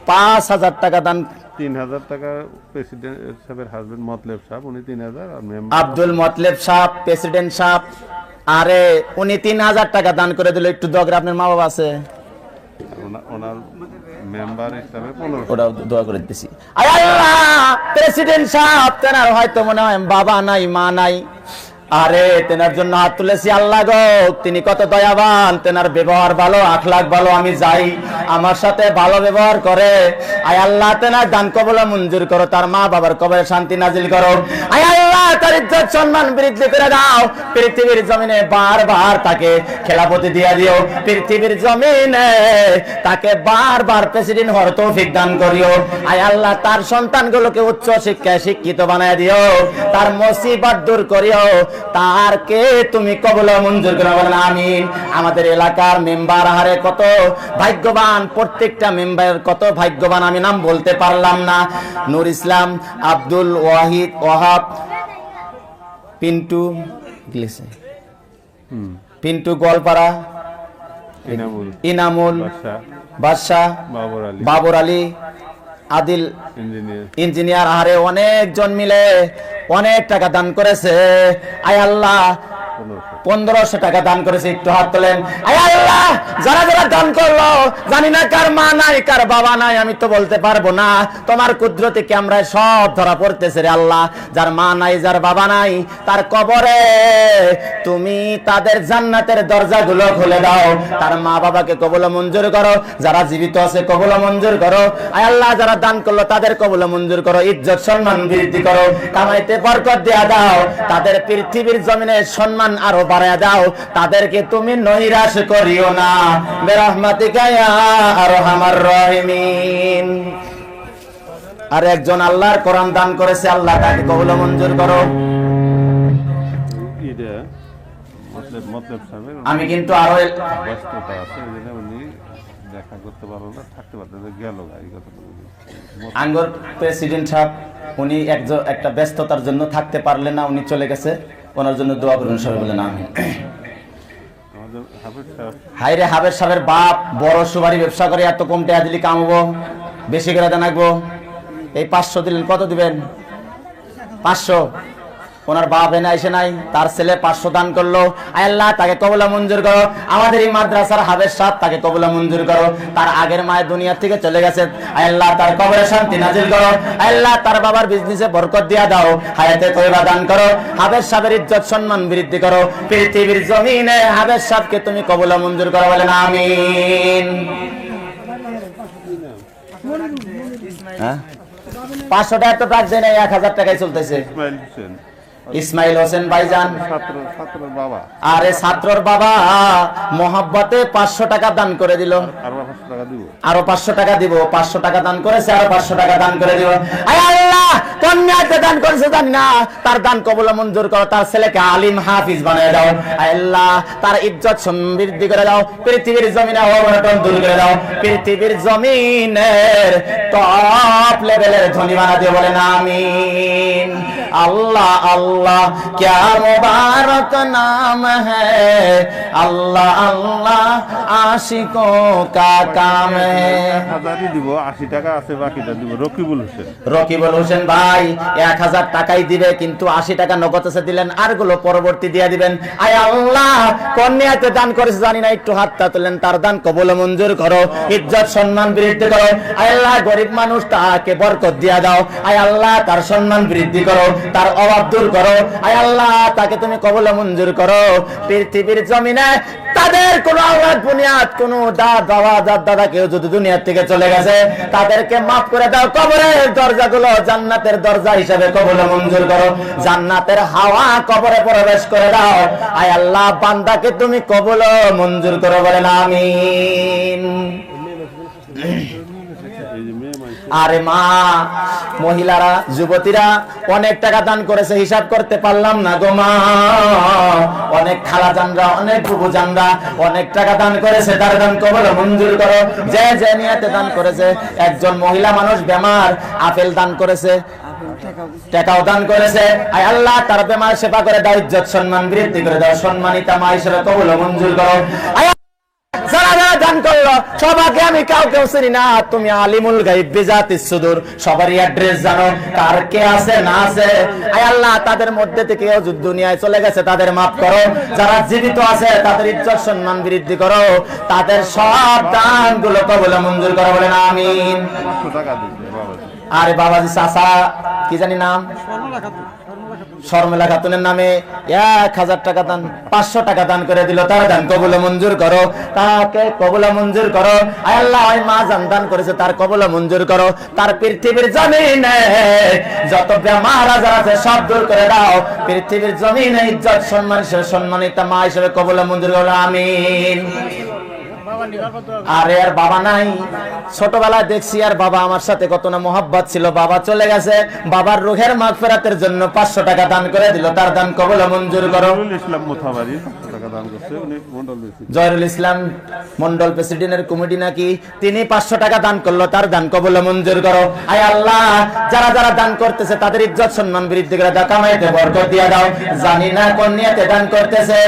5000 টাকা দান, 3000 টাকা প্রেসিডেন্ট সাহেবের হাজবেন্ড মতলেব সাহেব, উনি 3000 আর মেম্বার আব্দুল মতলেব সাহেব প্রেসিডেন্ট সাহেব, আরে উনি 3000 টাকা দান করে দিল। একটু দোয়া করে, আপনার মা বাবা আছে ওনার মেম্বার হিসাবে 1500। ওরা দোয়া করে দিতেছি। আয় আল্লাহ প্রেসিডেন্ট সাহেব, তেনার হয়তো মনে হয় বাবা নাই মা নাই, আরে তেনার জন্য হাত তুলেছি, আল্লাহ গো তিনি কত দয়াবান, তেনার ব্যবহার ভালো, আখলাক ভালো, আমি যাই আমার সাথে ভালো ব্যবহার করে। আয় আল্লাহ তেনার দান কবুল মঞ্জুর করো, তার মা বাবার কবরে শান্তি নাজিল করো। আয় আল্লাহ তার ইজ্জত সম্মান বৃদ্ধি করে দাও, পৃথিবীর জমিনে বারবার তাকে খেলাপতি দিয়া দিও, পৃথিবীর জমিনে তাকে বারবার প্রেসিডেন্ট হওয়ার তৌফিক দান করিও। আয় আল্লাহ তার সন্তানগুলোকে উচ্চ শিক্ষায় শিক্ষিত বানায় দিও, তার মুসিবত দূর করিও, তারকে তুমি কবুল মঞ্জুর করে বলেন আমিন। আমাদের এলাকার মেম্বার আহারে কত ভাগ্যবান, প্রত্যেকটা মেম্বারের কত ভাগ্যবান, আমি নাম বলতে পারলাম না। নূর ইসলাম, আব্দুল ওয়াহিদ, ওয়াহাব, পিন্টু, পিন্টু গোয়ালপাড়া, ইনামুল, ইনামুল, বাদশা, বাদশাহ, বাবর আলী, বাবর আলী, আদিল ইঞ্জিনিয়ার, ইঞ্জিনিয়ার, আরে অনেকজন মিলে অনেক টাকা দান করেছে। আয় আল্লাহ 1500 টাকা দান করেছে, একটু হাত তোলেন। আয় আল্লাহ, যারা যারা দান করলো, জানি না কার মা নাই কার বাবা নাই, আমি তো বলতে পারবো না, তোমার কুদরতে ক্যামেরায় সব ধরা পড়তেছে রে আল্লাহ। যার মা নাই যার বাবা নাই, তার কবরে তুমি তাদের জান্নাতের দরজাগুলো খুলে দাও, তার মা বাবাকে কবুল মঞ্জুর করো, যারা জীবিত আছে কবুল মঞ্জুর করো। আয় আল্লাহ, যারা দান করলো তাদের কবুল মঞ্জুর করো, ইজ্জত সম্মান বৃদ্ধি করো, কামাইতে বরকত দেয়া দাও, তাদের পৃথিবীর জমিনে সম্মান আরো বাড়ায়া দাও, তাদেরকে তুমি নৈরাশ করিও না, বিরহমাতিকা ইয়া আরহামার রাহিমিন। আর একজন আল্লাহর কোরআন দান করেছে, আল্লাহ তাকে কবুল মঞ্জুর করো। ইটা মতলব সাহেবের আমি কিন্তু আরো ব্যস্ততা আছে, এই জন্য উনি দেখা করতে পারলো না, থাকতে পারতেন গেল এই কথা আঙ্গর প্রেসিডেন্ট সাহেব, উনি একটা ব্যস্ততার জন্য থাকতে পারলেন না, উনি চলে গেছে, ওনার জন্য দোয়া করুন সবাই বলেন আমিন। আমাদের হাফেজ সাহেব হাইরে হাবের সাহেবের বাপ বড় সুবারি ব্যবসা করে, এত কম টাকা দিলি কামাবো, বেশি করে দেন আঁকবো। এই 500 দিলেন, কত দিবেন? 500। ওনার বাপ এনে আইসে নাই, তার ছেলে 500 দান করলো। আয় আল্লাহ, তাকে কবুলা মঞ্জুর করো। আমাদের এই মাদ্রাসার হাবের সাহেব, তাকে কবুলা মঞ্জুর করো। তার আগের মায়ের দুনিয়া থেকে চলে গেছে, আয় আল্লাহ তার কবরে শান্তি নাজিল করো। আয় আল্লাহ, তার বাবার বিজনেসে বরকত দিয়া দাও, হায়াতে তয়বা দান করো। হাবের সাহেবের ইজ্জত সম্মান বৃদ্ধি করো, পৃথিবীর জমিনে হাবের সাহেবকে তুমি কবুলা মঞ্জুর করো, বলেন আমিন। হ্যাঁ, 500 টাকা তো টাকা দেয় না, 1000 টাকায় চলতেছে। ইসমাইল হোসেন, ইসমাইল হোসেন ভাইজান, ছাত্রের বাবা, আরে ছাত্রর বাবা মোহাব্বতে 500 টাকা দান করে দিল, আরো 500 টাকা দিব। আরো 500 টাকা দিব। 500 টাকা দান করেছে, আরো 500 টাকা দান করে দিব। আয় আল্লাহ, কন্যাতে দান করেছে জানি না, তার দান কবুল মঞ্জুর করো, তার ছেলেকে আলিম হাফিজ বানিয়ে দাও। আয় আল্লাহ, তার ইজ্জত সমৃদ্ধি করে দাও, পৃথিবীর জমিনে অবনটন দূর করে দাও, পৃথিবীর জমিনের টপ লেভেলের ধনী বানা দিও, বলেন আমিন। আল্লাহ আল্লাহ क्या मुबारक नाम है, अल्लाह अल्लाह आशिकों का काम है। 1000ই দিব, 80 টাকা আছে, বাকিটা দিব রকিবুল হোসেন। রকিবুল হোসেন ভাই 1000 টাকাই দিবে, কিন্তু 80 টাকা নগদ এসে দিলেন, আর গুলো পরবর্তী দিয়ে দিবেন। আয় আল্লাহ, কন্যাতে দান করেছে জানি না, একটু হাতটা তুলেন, তার দান কবুল মঞ্জুর করো, ইজ্জত সম্মান বৃদ্ধি করো। আয় আল্লাহ, গরিব মানুষ তাকে বরকত দিয়া দাও। আয় আল্লাহ, তার সম্মান বৃদ্ধি করো, তার অভাব দূর করো। আয় আল্লাহ, তাকে তুমি কবুল মঞ্জুর করো। পৃথিবীর জমিনে তাদের কোন আওলাদ বুনিয়াদ, কোন দাদা কেউ যদি দুনিয়া থেকে চলে গেছে, তাদেরকে মাফ করে দাও, কবরের দরজাগুলো জান্নাতের দরজা হিসেবে কবুল মঞ্জুর করো, জান্নাতের হাওয়া কবরে প্রবেশ করে দাও। আয় আল্লাহ, বান্দাকে তুমি কবুল মঞ্জুর করো, বলেন আমিন। আরে মা, মহিলারা, যুবতীরা অনেক টাকা দান করেছে, হিসাব করতে পারলাম না গো মা। অনেক খালাজানরা, অনেক বুবুজানরা অনেক টাকা দান করেছে, তার দান কবুল মঞ্জুর করো। যে যে নিয়তে দান করেছে, একজন মহিলা মানুষ বেমার, আপেল দান করেছে, টাকাও দান করেছে। আয় আল্লাহ, তার বেমার সেবা করে দাও, ইজ্জত সম্মান বৃদ্ধি করে দাও, সম্মানিতা মা হিসেবে কবুল মঞ্জুর করো। যারা যারা দান করলো সবাইকে আমি কাউকে চিনি না, তুমি আলিমুল গায়ব বিজাতিস সুদূর, সবারই অ্যাড্রেস জানো, কার কে আছে না আছে। আয় আল্লাহ, তাদের মধ্যে থেকে দুনিয়ায় চলে গেছে, তাদের মাফ করো। যারা জীবিত আছে তাদের ইজ্জত সম্মান বৃদ্ধি করো, তাদের সব দানগুলো কবুল মঞ্জুর করো, বলেন আমিন। 500 টাকা দিবে বাবা। আরে বাবাজি চাচা কি জানি নাম, শর্মিলা খাতুনের নামে 1000 টাকা দান, 500 টাকা দান করে দিল, তার দান কবুল মঞ্জুর করো, তাকে কবুল মঞ্জুর করো। আয় আল্লাহ, ওই মা জান দান করেছে, তার কবুল মঞ্জুর করো, তার পৃথিবীর জমিনে যত বেমার আজার আছে সব দূর করে দাও, পৃথিবীর জমিনে ইজ্জত সম্মান সম্মানিত মা হিসেবে কবুল মঞ্জুর করো, আমিন। আরে আর বাবা নাই, ছোটবেলায় দেখছি আর বাবা আমার সাথে কত না মোহাব্বত ছিল, বাবা চলে গেছে, বাবার রুহের মাগফিরাতের জন্য 500 টাকা দান করে দিল, তার দান কবুল মঞ্জুর করো। ইসলাম মুথাবাড়ি টাকা দান করছে উনি মন্ডল প্রেসিডেন্ট। জয়রুল ইসলাম মন্ডল প্রেসিডেন্টের কমিটি নাকি তিনি 500 টাকা দান করলো, তার দান কবুল মঞ্জুর করো। আয় আল্লাহ, যারা যারা দান করতেছে তাদের ইজ্জত সম্মান বৃদ্ধি করে দাও, কামাইতে বরকত দিয়ে দাও। জানি না কোন নিয়তে দান করতেছে,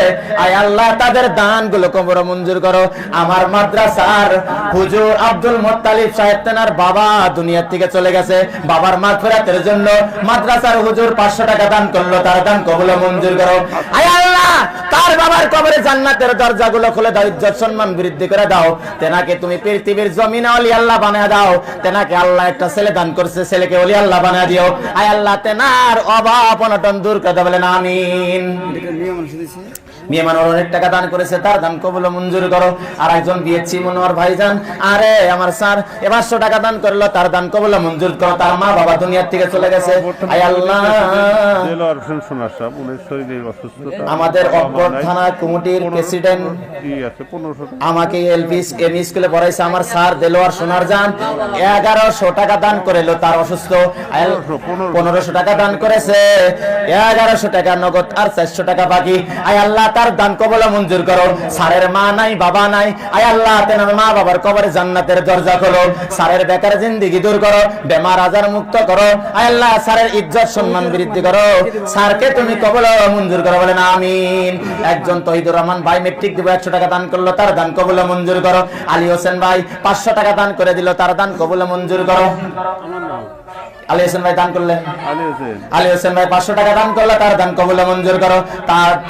আয় আল্লাহ তাদের দানগুলো কবুল মঞ্জুর করো। আমার মাদ্রাসার হুজুর আব্দুল মুত্তালিব সাহেব তেনার বাবা দুনিয়া থেকে চলে গেছে, বাবার মাগফিরাতের জন্য মাদ্রাসার হুজুর 500 টাকা দান করলো, তার দান কবুল মঞ্জুর করো। আয় আল্লাহ, তার বাবার কবরে জান্নাতের দরজাগুলো খুলে দাও, ইজ্জত সম্মান বৃদ্ধি করে দাও। তেনাকে তুমি পৃথিবীর জমিনে ওলি আল্লাহ বানায় দাও। তেনাকে আল্লাহ একটা ছেলে দান করছে, ছেলেকে ওলি আল্লাহ বানায় দিও। আয় আল্লাহ তেনার অভাব অনটন দূর করে দাও, বলেন আমিন। মেয়ে মানুষ অনেক টাকা দান করেছে, তার দান কবুল মঞ্জুর করো। আর একজন বিয়েছি মনোয়ার ভাইজান, আরে আমার স্যার 500 টাকা দান করলো, তার দান কবুল মঞ্জুর করো। তার মা বাবা দুনিয়া থেকে চলে গেছে, আয় আল্লাহ। দেলোয়ার হোসেন সোনার সাহেব উনি শরীরের অসুস্থতা, আমাদের অপর থানা কমিটির প্রেসিডেন্ট কি আছে 1500 টাকা আমাকে এমই স্কুলে পড়াইছে আমার স্যার দেলোয়ার সোনার জান 1100 টাকা দান করেলো, তার অসুস্থ 1500 টাকা দান করেছে, 1100 টাকা নগদ আর 400 টাকা বাকি। আয় আল্লাহ তার দান কবুল মঞ্জুর করো। স্যারের মা নাই বাবা নাই, আয় আল্লাহ তেনার মা বাবার কবরে জান্নাতের দরজা খোলো। স্যারের বেকার জিন্দেগি দূর করো, বেমার আজার মুক্ত করো। আয় আল্লাহ স্যারের ইজ্জত সম্মান বৃদ্ধি করো, স্যারকে তুমি কবুল মঞ্জুর করো, বলেন আমিন। একজন তহিদুর রহমান ভাই মেট্রিক দিব 100 টাকা দান করলো, তার দান কবুল মঞ্জুর করো। আলী হোসেন ভাই 500 টাকা দান করে দিল, তার দান কবুল মঞ্জুর করো। আলী হোসেন ভাই দান করলেন, আলী হোসেন ভাই 500 টাকা দান করলো, তার দান কবুল মঞ্জুর করো।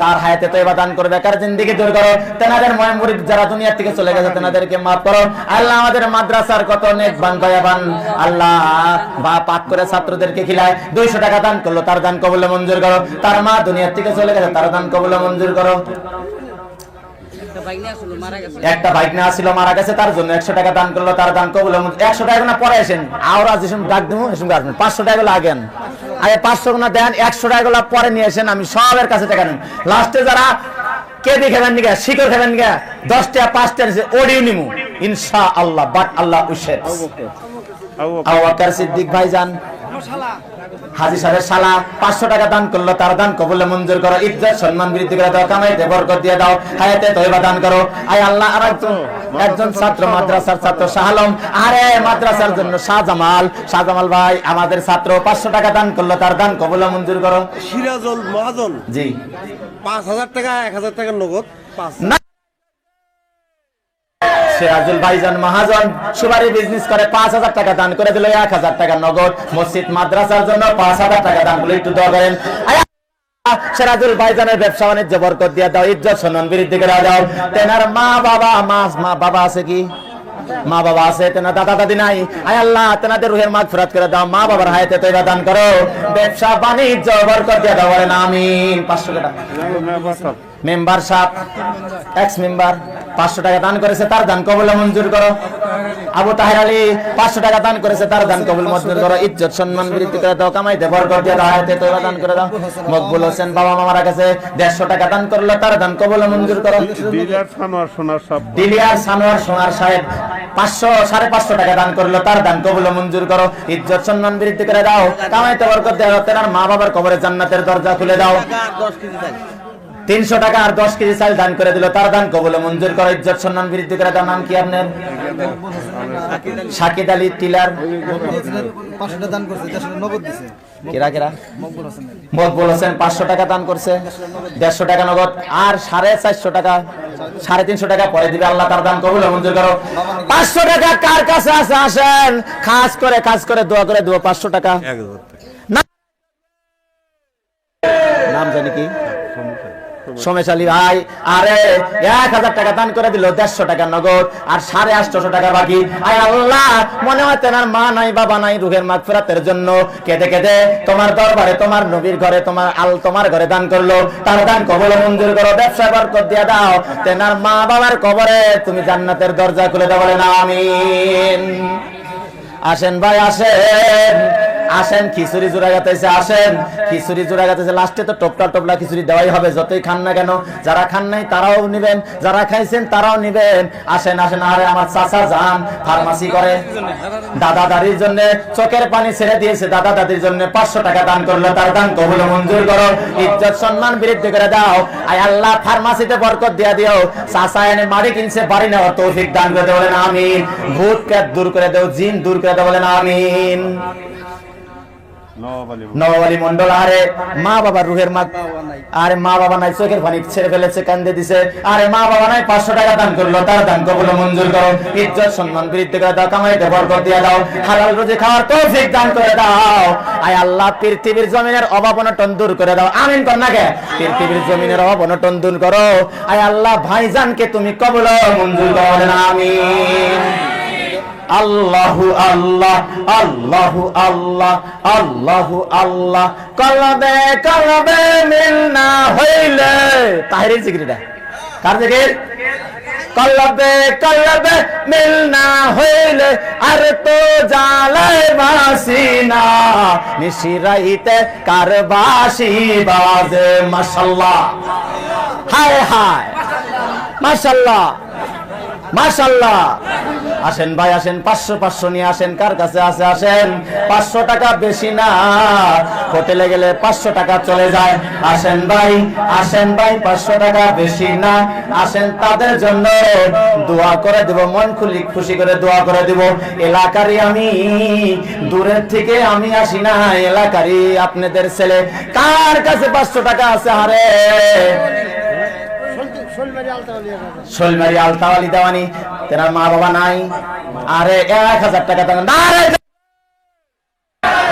তার হায়াতে তয়বা দান করে বেকার জিন্দেগি দূর করো। তেনাদের মুরিদ যারা দুনিয়া থেকে চলে গেছে তেনাদেরকে মাফ করো। আল্লাহ আমাদের মাদ্রাসার কত নেকবান দয়াবান আল্লাহ বা পাক করে ছাত্রদেরকে খিলায় 200 টাকা দান করলো, তার দান কবুল মঞ্জুর করো। তার মা দুনিয়া থেকে চলে গেছে, তার দান কবুল মঞ্জুর করো। একটা বাইক না ছিল মারা গেছে, তার জন্য 100 টাকা দান করলো, তার দান কবুল। 100 টাকা না পরে আসেন, আর আজ এসে ডাক দেবো, এসে আসবেন। 500 টাকা লাগেন, আগে 500 না দেন, 100 টাকা পরে নিয়ে আসেন, আমি সবের কাছে টাকা নেন। লাস্টে যারা কেবি খাবেন নিগা, শিকড় খাবেন নিগা, 10 টাকা 5 টাকা ওডিও নিমু ইনশাআল্লাহ। বাট আল্লাহ উশের আবু বকর সিদ্দিক ভাইজান হাজী সাহেবের শালা 500 টাকা দান করলো, তার দান কবুল মঞ্জুর করো। ইজ্জত সম্মান বৃদ্ধি করে দাও, কামাইতে বরকত দিয়ে দাও, হায়াতে তয়বা দান করো। আয় আল্লাহ আর একজন ছাত্র মাদ্রাসার ছাত্র শাহ আলম, আরে মাদ্রাসার জন্য শাহজামাল ভাই আমাদের ছাত্র 500 টাকা দান করলো, তার দান কবুল মঞ্জুর করো। সিরাজুল মহাজন জি 5000 টাকা 1000 টাকা নগদ না সিরাজুল ভাইজান মহাজন সুপারি বিজনেস করে 5000 টাকা দান করে দিল, 1000 টাকা নগদ। মসজিদ মাদ্রাসার জন্য 5000 টাকা দান করলে একটু দোয়া করেন। সিরাজুল ভাইজানের ব্যবসা বাণিজ্য বরকত দিয়ে দাও, ইজ্জত সম্মান বৃদ্ধি করে দাও। তেনার মা বাবা আছে কি? মা বাবা আছে, তেনা দাদা দাদি নাই। আয় আল্লাহ তেনাদের রুহের মাগফিরাত করে দাও, মা বাবার হায়াতে তয়বা দান করো, ব্যবসা বাণিজ্য বরকত দিয়ে দাও, বলেন আমিন। 500 টাকা মেম্বার সাহেব এক্স মেম্বার 500 টাকা দান করেছে, তার দান কবুল মঞ্জুর করো। আবু তাহের আলী 500 টাকা দান করেছে, তার দান কবুল মঞ্জুর করো। ইজ্জত সম্মান বৃদ্ধি করে দাও, কামাইতে বরকত দিয়ে দাও, হায়াতে তয়বা দান করে দাও। মকবুল হোসেন বাবা মা মারা গেছে, 150 টাকা দান করলো, তার দান কবুল মঞ্জুর করো। দিলিয়ার সানোয়ার সোনার সাহেব 500 টাকা দান করলো, তার দান কবুল মঞ্জুর করো। ইজ্জত সম্মান বৃদ্ধি করে দাও, কামাইতে বরকত দিয়ে দাও। তেনার মা বাবার কবরে জান্নাতের দরজা খুলে দাও। 300 টাকা আর 10 কেজি চাল দান করে দিল, তার দান কবুল মঞ্জুর করো। ইজ্জত সম্মান বৃদ্ধি করে দাও। নাম কি আপনার? শাকিদ আলী টিলার 500 টাকা দান করছে, 150 নগদ দিছে। কেরা মকবুল হোসেন 500 টাকা দান করছে, 150 টাকা নগদ আর 450 টাকা 350 টাকা পরে দিবে। আল্লাহ তার দান কবুল মঞ্জুর করো। 500 টাকা কার কাছে আছে আসেন, কাজ করে দোয়া করে দেবো। 500 টাকা নাম জানি কি? সোমেশ আলী ভাই, আরে 1000 টাকা দান করে দিল, 150 টাকা নগদ আর 850 টাকা বাকি। আয় আল্লাহ মনে হয় তেনার মা নাই বাবা নাই, রুহের মাগফিরাতের জন্য কেঁদে কেঁদে তোমার দরবারে তোমার নবীর ঘরে তোমার ঘরে দান করলো, তার দান কবুল মঞ্জুর করো। ব্যবসা বরকত দিয়ে দাও, তেনার মা বাবার কবরে তুমি জান্নাতের দরজা খুলে দাও, বলেন আমিন। আসেন ভাই আসেন, আসেন খিচুড়ি জোড়া গাতাইছে, আসেন খিচুড়ি জোড়া গাতাইছে, লাস্টে তো টোপলা টোপলা খিচুড়ি দেওয়াই হবে, যতই খান না কেন। যারা খান নাই তারাও নিবেন, যারা খাইছেন তারাও নিবেন। আসেন আসেন। আরে আমার চাচা যান ফার্মাসি করে, দাদা দাদির জন্য চোখের পানি ছেড়ে দিয়েছে, দাদা দাদির জন্য 500 টাকা দান করলো, তার দান কবুল মঞ্জুর করো, ইজ্জত সম্মান বৃদ্ধি করে দাও। আয় আল্লাহ ফার্মাসিতে বরকত দিয়া দিও। চাচা এনে বাড়ি কিনছে, বাড়ি নেওয়ার তৌফিক দান করে বলেন আমিন। ভূত প্রেত দূর করে দাও, জিন দূর করে দাও বলেন আমিন। নবাবলী মন্ডল, আরে মা বাবার রুহের মা, আরে মা বাবা নাই, চোখের পানি ছেড়ে ফেলেছে, কান্দে দিছে, আরে মা বাবা নাই, 500 টাকা দান করলো, তার দান কবুল মঞ্জুর করো, ইজ্জত সম্মান বৃদ্ধি করে দাও, কামাইতে বরকত দিয়ে দাও, হালাল রুজি খাওয়ার তৌফিক দান করে দাও। আয় আল্লাহ পৃথিবীর জমিনের অভাব অনটন দূর করে দাও, আমিন কর না কে? পৃথিবীর জমিনের অভাব অনটন দূর করো। আয় আল্লাহ ভাইজানকে তুমি কবুল মঞ্জুর করো বলেন আমিন। আল্লাহু আল্লাহ আল্লাহু আল্লাহ আল্লাহু আল্লাহ। কলবে কলবে মিল না হইলে, তাহিরের জিকিরটা কার জিকির? কলবে কলবে মিল না হইলে আর তো জালায় বাসিনা, নিশিরাইতে কার বাঁশি বাজে। মাশাআল্লাহ, হায় হায়, মাশাআল্লাহ মাশাআল্লাহ। আসেন ভাই আসেন, 500 নিয়ে আসেন, কার কাছে আছে আসেন। 500 টাকা বেশি না, হোটেলে গেলে 500 টাকা চলে যায়। আসেন ভাই আসেন ভাই, 500 টাকা বেশি না। আসেন তাদের জন্য দোয়া করে দেব, মন খুশি করে দোয়া করে দেব। এলাকারই আমি, দূরের থেকে আমি আসি না, এলাকারই আপনাদের ছেলে। কার কাছে 500 টাকা আছে? আরে শোলমারি আলতাওয়ালি দেওয়ানি, তেনার মা বাবা নাই। আরে 1000 টাকা দান,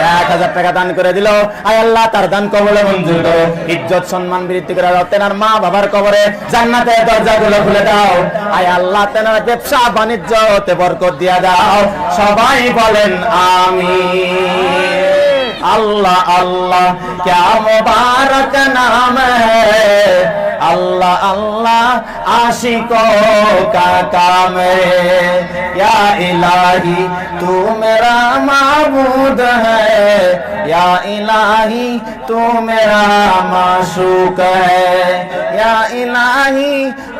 1000 টাকা দান করে দিল। আয় আল্লাহ তার দান কবুল মঞ্জুর করো, ইজ্জত সম্মান বৃদ্ধি করে দাও। তেনার মা বাবার কবরে জান্নাতের দরজাগুলো খুলে দাও। আয় আল্লাহ তেনার ব্যবসা বাণিজ্যতে বরকত দিয়া দাও। সবাই বলেন আমিন। अल्लाह अल्लाह क्या मुबारक नाम है, अल्लाह अल्लाह आशिकों का काम है। या इलाही तू मेरा माबूद है, या इलाही तू मेरा माशूक है, या इलाही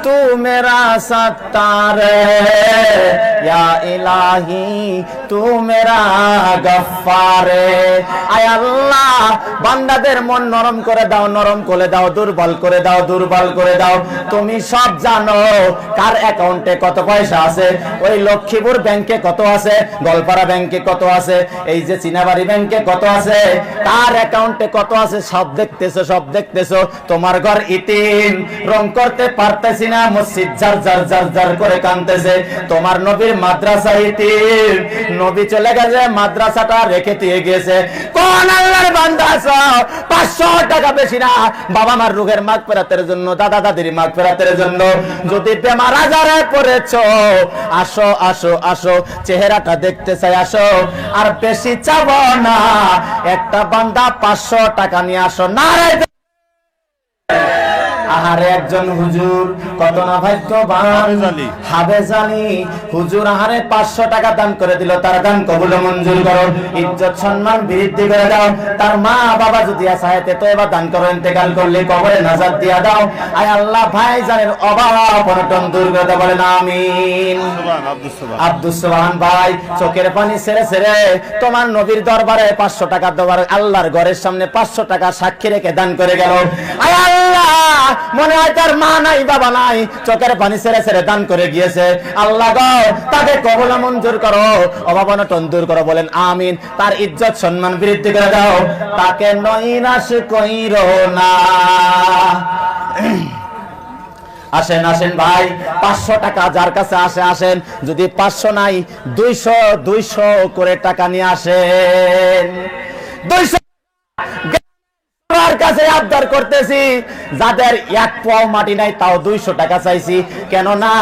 तू मेरा सत्तार है, या इलाही तू मेरा गफ्फार है। আয় আল্লাহ বান্দাদের মন নরম করে দাও, নরম করে দাও, দুর্বল করে দাও, দুর্বল করে দাও। তুমি সব জানো কার অ্যাকাউন্টে কত পয়সা আছে, ওই লক্ষ্মীপুর ব্যাংকে কত আছে, গোলপাড়া ব্যাংকে কত আছে, এই যে চিনাবাড়ি ব্যাংকে কত আছে, কার অ্যাকাউন্টে কত আছে সব দেখতেছো, সব দেখতেছো। তোমার ঘর ইতিম, রং করতে পারতেছি না, মসজিদ জার জার জার জার করে কাঁদতেছে। তোমার নবীর মাদ্রাসা ইতিম, নবী চলে গেছে, মাদ্রাসাটা রেখে দিয়ে গেছে। কোন আল্লাহর বান্দা আছো? 500 টাকা বেশি না, বাবা মার রোগের মাগফিরাতের জন্য, দাদা দাদির মাগফিরাতের জন্য। যদি বেমার আজারে পড়েছো, আসো আসো আসো, চেহারাটা দেখতে চাই, আসো। আর বেশি চাবো না, একটা বান্দা 500 টাকা নিয়ে আসো। নারে আহারে একজন হুজুর কত না ভাগ্যবান, হাফেজ আলী হুজুর আহারে 500 টাকা দান করে দিল, তার দান কবুল মঞ্জুর করো, ইজ্জত সম্মান বৃদ্ধি করে দাও। তার মা বাবা যদি আসাইতে তো এবার দান করো, ইন্তেকাল করলে কবরে নাজাত দিয়া দাও। আয় আল্লাহ ভাইজানের অভাব অনটন দূর করে দাও বলেন আমিন। আব্দুস সুবহান ভাই চোখের পানি ছেড়ে ছেড়ে তোমার নবীর দরবারে 500 টাকা দেওয়ার, আল্লাহর ঘরের সামনে 500 টাকা সাক্ষী রেখে দান করে গেল। আয় আল্লাহ মনে হয় তার মা নাই বাবা নাই, চোখের পানি ছেড়ে ছেড়ে দান করে গিয়েছে। আল্লাহ গো তাকে কবুল মঞ্জুর করো, অভাব অনটন দূর করো বলেন আমিন। তার ইজ্জত সম্মান বৃদ্ধি করে দাও, তাকে নৈরাশ কইরো না। আসেন আসেন ভাই, 500 টাকা যার কাছে আসে আসেন, যদি 500 নাই 200 করে টাকা নিয়ে আসেন। 200 কাছে আবদার করতেছি, যাদের এক পাও মাটি নাই তাও 200 টাকা চাইছি, কেন না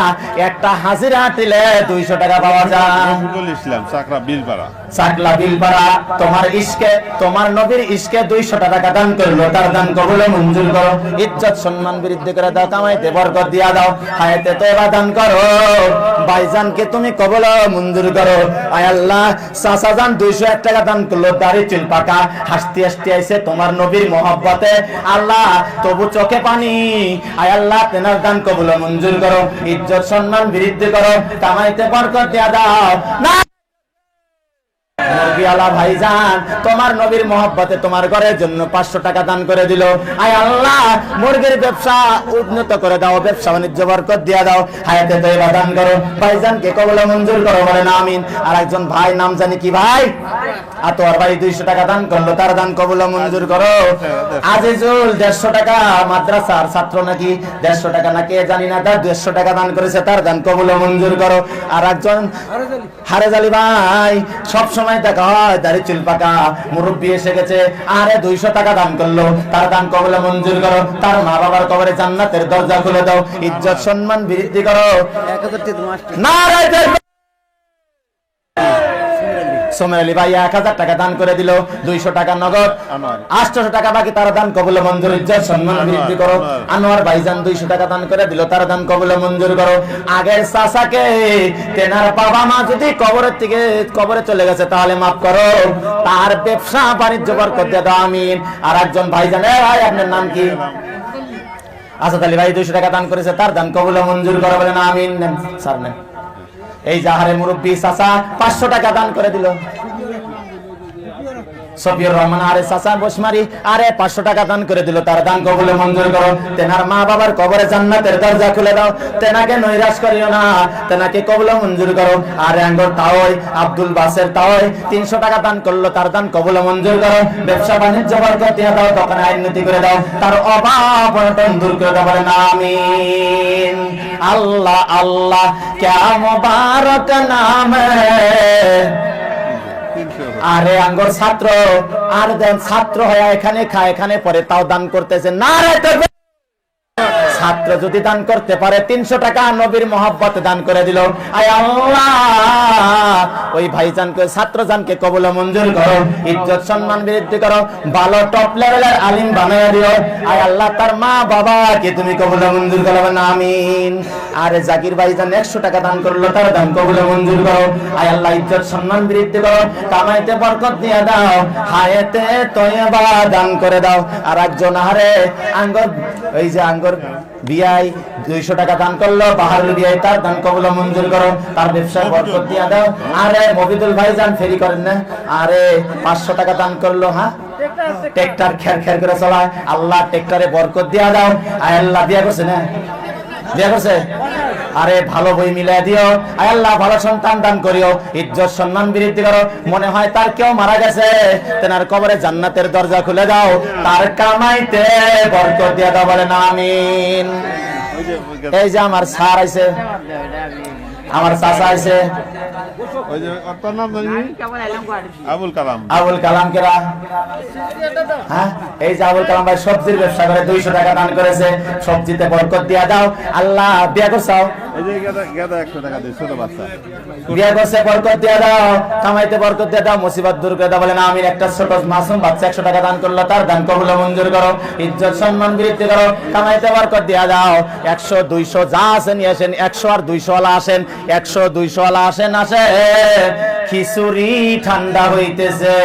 একটা হাজিরা দিলে 200 টাকা পাওয়া যায়। রফিকুল ইসলাম চাকরা বীরপাড়া। চাকলা বিলপাড়া, তোমার ইশকে, তোমার নবীর ইশকে 200 টাকা দান করলো, তার দান কবুল মঞ্জুর করো, ইজ্জত সম্মান বৃদ্ধি করে দাও, কামাইতে বরকত দিয়া দাও, হায়াতে তওবা দান করো, ভাইজানকে তুমি কবুল মঞ্জুর করো। আয় আল্লাহ, চাচাজান 201 টাকা দান করলো, দাড়ি চুল পাকা, হাসতে হাসতে আইছে তোমার নবীর মহব্বতে, আল্লাহ তবু চোখে পানি, আয় আল্লাহ তেনার দান কবুল মঞ্জুর করো, ইজ্জত সম্মান বৃদ্ধি করো, কামাইতে বরকত দিয়া দাও। না মুরগিওয়ালা ভাইজান তোমার নবীর মহব্বতে তোমার ঘরের জন্য 500 টাকা দান করে দিল, আয় আল্লাহ মুরগির ব্যবসা উন্নত করে দাও, ব্যবসা বাণিজ্য বরকত দিয়া দাও, হায়াতে তওবা দান করো, ভাইজানকে কবুল মঞ্জুর করো, বলেন আমিন। আর একজন ভাই নাম জানি কি ভাই, আতোয়ার ভাই 200 টাকা দান করলো, তার দান কবুল মঞ্জুর করো। আজিজুল 150 টাকা, মাদ্রাসার ছাত্র নাকি, 150 টাকা নাকি জানি না, তার 200 টাকা দান করেছে, তার দান কবুল মঞ্জুর করো। আর একজন হারেজ আলী ভাই, সব সময় দেখা হয় দাড়ি চুল পাকা, মুরব্বী এসে গেছে, আরে 200 টাকা দান করলো, তার দান কবুল মঞ্জুর করো, তার মা বাবার কবরে জান্নাতের দরজা খুলে দাও, ইজ্জত সম্মান বৃদ্ধি করো। 1000 টাকা মাস্টার নারায়ে তাকবীর। সোমের আলী ভাই 1000 টাকা দান করে দিল, 200 টাকা নগদ, 800 টাকা বাকি, তার দান কবুল মঞ্জুর, ইজ্জত সম্মান বৃদ্ধি করো। আনোয়ার ভাইজান 200 টাকা দান করে দিল, তার দান কবুল মঞ্জুর করো। আগের চাচাকে, তেনার বাবা মা যদি কবরের থেকে কবরে চলে গেছে তাহলে মাফ করো, তার ব্যবসা বাণিজ্য বরকত দিয়ে দাও, আমিন। আর একজন ভাইজান, ভাই আপনার নাম কি? আসাদ আলী ভাই 200 টাকা দান করেছে, তার দান কবুল মঞ্জুর করো, বলেন আমিন। স্যার নেন। এই জাহারে মুরব্বী চাচা 500 টাকা দান করে দিল, সফিউর রহমান আরে চাচা বসমারি আরে 500 টাকা দান করে দিল, তার দান কবুল মঞ্জুর করো, তেনার মা বাবার কবরে জান্নাতের দরজা খুলে দাও, তেনাকে নৈরাশ করিও না, তেনাকে কবুল মঞ্জুর করো। আর আঙ্গর তাওই আব্দুল বাসের তাওই 300 টাকা দান করলো, তার দান কবুল মঞ্জুর করো, ব্যবসা বাণিজ্য বরকত দিয়ে দাও, দোকানে উন্নতি করে দাও, তার অভাব অনটন দূর করে দাও, বলেন আমিন। আল্লাহ আল্লাহ ক্যা মুবারক নাম হ্যায়। আরে আঙ্গর ছাত্র, আর দেন ছাত্র হয়ে এখানে খায়, এখানে পরে তাও দান করতেছে, নারায়ে তাকবীর। ছাত্র যদি দান করতে পারে 300 টাকা নবীর মহব্বতে দান করে দিল, আয় আল্লাহ ওই ভাইজানকে, ছাত্রজানকে কবুল মঞ্জুর করো, ইজ্জত সম্মান বৃদ্ধি করো, ভালো টপ লেভেলের আলিম বানায় দিও, আয় আল্লাহ তার মা বাবাকে তুমি কবুল মঞ্জুর করো, আমিন। আরে জাকির ভাইজান 100 টাকা দান করলো, তার দান কবুল মঞ্জুর করো, আয় আল্লাহ ইজ্জত সম্মান বৃদ্ধি করো, কামাইতে বরকত দিয়ে দাও, হায়াতে তয়বা দান করে দাও। আর একজন আরে আঙ্গর, এই যে আঙ্গর বিআই 200 টাকা দান করলো, বাহারুল বিআই, তার দান কবুল মঞ্জুর করো, তার ব্যবসায় বরকত দিয়ে দাও। আরে মবিদুল ভাইজান ফেরি করেন না, আরে 500 টাকা দান করলো, হ্যাঁ ট্রাক্টর খের খের করে চালায়, আল্লাহ ট্রাক্টরে বরকত দিয়া দাও। আয় আল্লাহ বিয়া করছে না, বিয়া করছে, আরে ভালো বই মিলাই দিও, আয় আল্লাহ ভালো সন্তান দান করিও, ইজ্জত সম্মান বৃদ্ধি করো। মনে হয় তার কেউ মারা গেছে, তেনার কবরে জান্নাতের দরজা খুলে দাও, তার কামাইতে বরকত দিয়া দাও, বলেন আমিন। এই যে আমার স্যার আইছে, আমার চাচা আইছে, ওই যে ওর নাম জানি আবুল কালাম। আবুল কালাম কেরা, হ্যাঁ এই যে আবুল কালাম ভাই সবজির ব্যবসা করে, 200 টাকা দান করেছে, সবজিতে বরকত দিয়া দাও। আল্লাহ বিয়া করছাও, এই যে গেদা 100 টাকা দিয়ে ছোট বাচ্চা, বিয়া করছে, বরকত দিয়া দাও, কামাইতে বরকত দিয়া দাও, মুসিবত দূর করে দাও, বলেন আমিন। একটা ছোট মাসুম বাচ্চা 100 টাকা দান করলো, তার দান কবুল মঞ্জুর করো, ইজ্জত সম্মান বৃদ্ধি করো, কামাইতে বরকত দিয়া দাও। 100 200 যা আছেন আসেন, 100 আর 200 ওয়ালা আসেন, 100 200 ওয়ালা আসেন, আসেন, খিচুড়ি ঠান্ডা হইতেছে।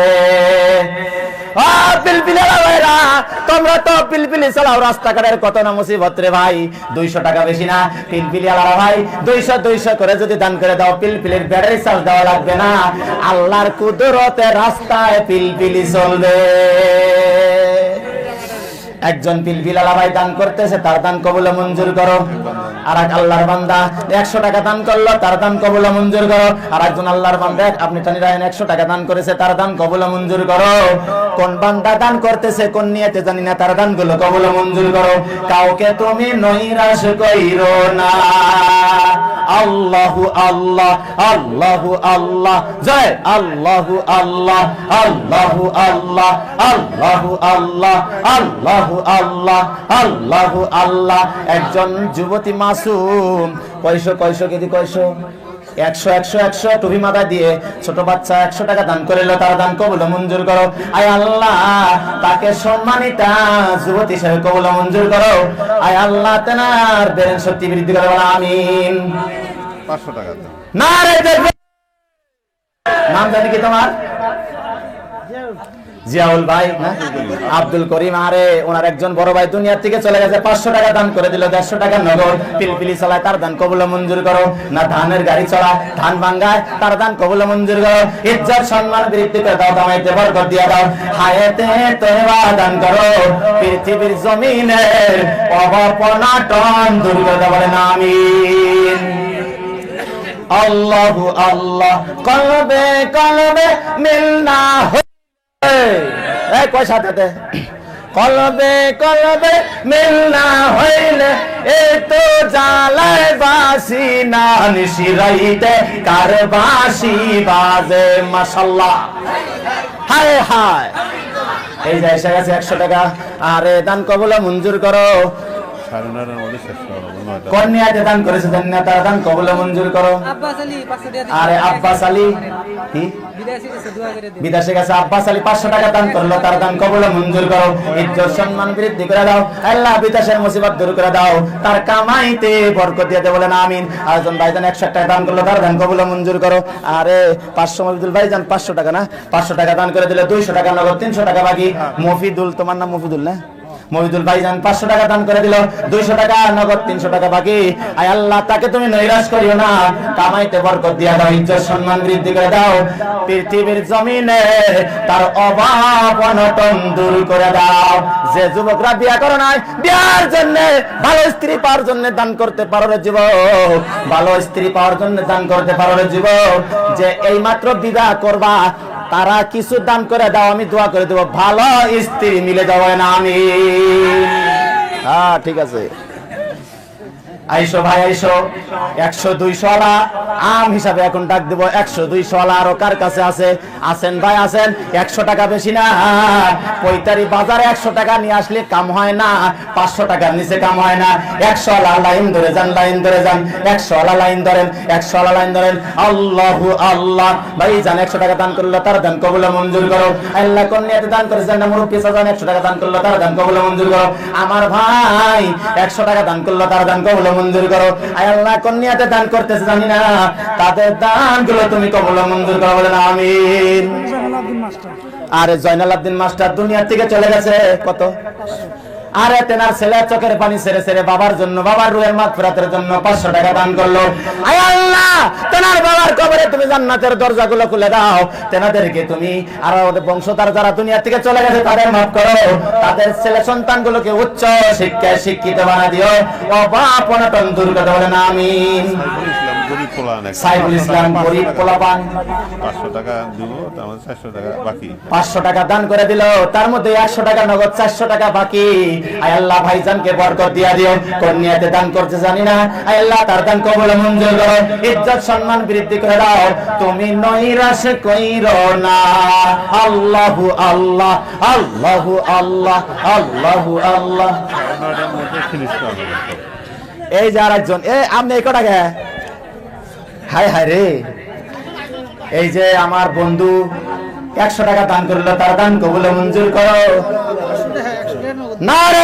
তোমরা তো পিলপিলি চালাও, রাস্তাঘাটের কত না মুসিবত রে ভাই, 200 টাকা বেশি না, পিলপিলি আলাদা ভাই 200 করে যদি দান করে দাও, পিলপিলির ব্যাটারি চার্জ দেওয়া লাগবে না, আল্লাহর কুদরতে রাস্তায় পিলপিলি চলবে। একজন পিলপিল আলা ভাই দান করতেছে, তার দান কবুল মঞ্জুর করো। আর এক আল্লাহর বান্দা 100 টাকা দান করলো, তার দান কবুল ও মঞ্জুর করো। আর একজন আল্লাহর বান্দা আপনি টানি রাখেন 100 টাকা দান করেছে, তার দান কবুল ও মঞ্জুর করো। কোন বান্দা দান করতেছে, কোন নিয়তে জানি না, তার দানগুলো কবুল ও মঞ্জুর করো। কাউকে তুমি নৈরাশ কইরো না। আল্লাহু আল্লাহ, আল্লাহু আল্লাহ, জয় আল্লাহু আল্লাহ, আল্লাহু আল্লাহ, আল্লাহু আল্লাহ, আল্লাহু আল্লাহ, আল্লাহু আল্লাহ। একজন যুবতী মাসুম কয়শো কেজি 100 টুপি মাথা দিয়ে ছোট বাচ্চা 100 টাকা দান করিল, তার দান কবুল ও মঞ্জুর করো। আয় আল্লাহ তাকে সম্মানিতা যুবতী হিসেবে কবুল ও মঞ্জুর করো। আয় আল্লাহ তেনার বেরেন শক্তি বৃদ্ধি করো, আমিন। 500 টাকা দেন। নারে দেখবে নাম জানি কি তোমার? জিয়াউল ভাই না, আব্দুল করিম। আরে ওনার একজন বড় ভাই দুনিয়া থেকে চলে গেছে, 500 টাকা দান করে দিল, 150 টাকা নগদ। পিলপিলি চালায়, তার দান কবুল ও মঞ্জুর করো। না ধানের গাড়ি চলা, ধান ভাঙ্গায়, তার দান কবুল ও মঞ্জুর করো। ইজ্জত সম্মান বৃদ্ধি করে দাও, দামাইতে বরকত দিয়া দাও। হায়াতে তোবা দান করো, পৃথিবীর জমিনের অভাব অনাটন দূর করে দাও, বলেন আমিন। আল্লাহু আল্লাহ, কলবে কলবে মিলনা সাথে কলবে কলবে মিলনা হইলে এ তো জালায় বাসি না, নিশিরাইতে কার বাসি বাজে মাশাআল্লাহ। হায় হায়, এই যে এসে গেছে 100 টাকা। আরে দান কবুল ও মঞ্জুর করো। 9:30 এর মধ্যে শেষ করব। কোন নিয়তে দান করেছে, তার দান কবুল ও মঞ্জুর করো। আরে আব্বাস আলী কি বিদেশে গেছে, আব্বাস আলী 500 টাকা দান করলো, তার দান কবুল ও মঞ্জুর করো। ইজ্জত সম্মান বৃদ্ধি করে দাও, আল্লাহ বিদেশের মুসিবত দূর করে দাও, তার কামাইতে বরকত দিয়ে দে, বলেন আমিন। আরেকজন ভাইজান 100 টাকা দান করলো, তার দান কবুল ও মঞ্জুর করো। আরে 500 মফিদুল ভাইজান 500 টাকা না, 500 টাকা দান করে দিলে, 200 টাকা নগদ, 300 টাকা বাকি। মফিদুল, তোমার নাম মফিদুল না? মফিদুল ভাইজান 500 টাকা দান করে দিল, 200 টাকা নগদ, 300 টাকা বাকি। আয় আল্লাহ তাকে তুমি নৈরাশ করিও না, কামাইতে বরকত দিয়া দাও, ইজ্জত সম্মান বৃদ্ধি করে দাও, পৃথিবীর জমিনে তার অভাব অনটন দূর করে দাও। যে যুবকরা বিয়া করে নাই, বিয়ার জন্য ভালো স্ত্রী পাওয়ার জন্য দান করতে পারো রে যুবক, ভালো স্ত্রী পাওয়ার জন্য দান করতে পারো রে যুবক। যে এইমাত্র বিবাহ করবা, তারা কিছু দান করে দাও, আমি দোয়া করে দেবো ভালো স্ত্রী মিলে যাবে না। আমি হ্যাঁ ঠিক আছে, আইসো ভাই আইসো। 100-200 ওয়ালা আম হিসাবে এখন ডাক দেবো। 100-200 ওয়ালা আরো কার কাছে আছে? আছেন ভাই আছেন। 100 টাকা বেশি না, পৈতারি বাজারে 100 টাকা নিয়ে আসলে কাম হয় না, 500 টাকার নিচে কাম হয় না। 100 ওয়ালা লাইন ধরে যান, লাইন ধরে যান, 100 ওয়ালা লাইন ধরেন, 100 ওয়ালা লাইন ধরেন। আল্লাহু আল্লাহ, ভাই জান 100 টাকা দান করলো, তার দান কবুল ও মঞ্জুর করো। আল্লাহ কোন নিয়তে দান করেছেন না, মুরব্বি সাজান 100 টাকা দান করলো, তার দান কবুল ও মঞ্জুর করো। আমার ভাই 100 টাকা দান করলো, তার দান কবুল ও মঞ্জুর করো। আয় আল্লাহ কোন নিয়তে দান করতেছে জানি না, তাদের দানগুলো তুমি কবুল ও মঞ্জুর করো, বলেন আমিন। আরে জয়নাল আব্দিন মাস্টার দুনিয়া থেকে চলে গেছে, কত? আরে তেনার ছেলে চোখের পানি ছেড়ে ছেড়ে বাবার জন্য, বাবার রুহের মাগফিরাতের জন্য 500 টাকা দান করলো। আয় আল্লাহ তেনার বাবার কবরে তুমি জান্নাতের দরজাগুলো খুলে দাও, তেনাদেরকে তুমি আর ওদের বংশধর যারা দুনিয়া থেকে চলে গেছে তাদের মাফ করো, তাদের ছেলে সন্তানগুলোকে উচ্চ শিক্ষায় শিক্ষিত বানিয়ে দিও, অভাব অনটন দূর করে বলেন আমিন। সাইফুল ইসলাম গরিব পোলাপান 500 টাকা দিব, তার মধ্যে 400 টাকা বাকি। 500 টাকা দান করে দিল, তার মধ্যে 100 টাকা নগদ, 400 টাকা বাকি। আয় আল্লাহ ভাইজানকে বরকত দিয়া দিও, কোন নিয়তে দান করতে জানি না, আয় আল্লাহ তার দান কবুল ও মঞ্জুর করো, ইজ্জত সম্মান বৃদ্ধি করে দাও, তুমি নৈরাশ কইরো না। আল্লাহু আল্লাহ, আল্লাহু আল্লাহ, আল্লাহু আল্লাহ। 9:30 এর মধ্যে ফিনিশ করব। এই যে আরেকজন, আপনি এই কটা গে? হায় হায় রে, এই যে আমার বন্ধু 100 টাকা দান করলো, তার দান কবুল ও মঞ্জুর করো। নারে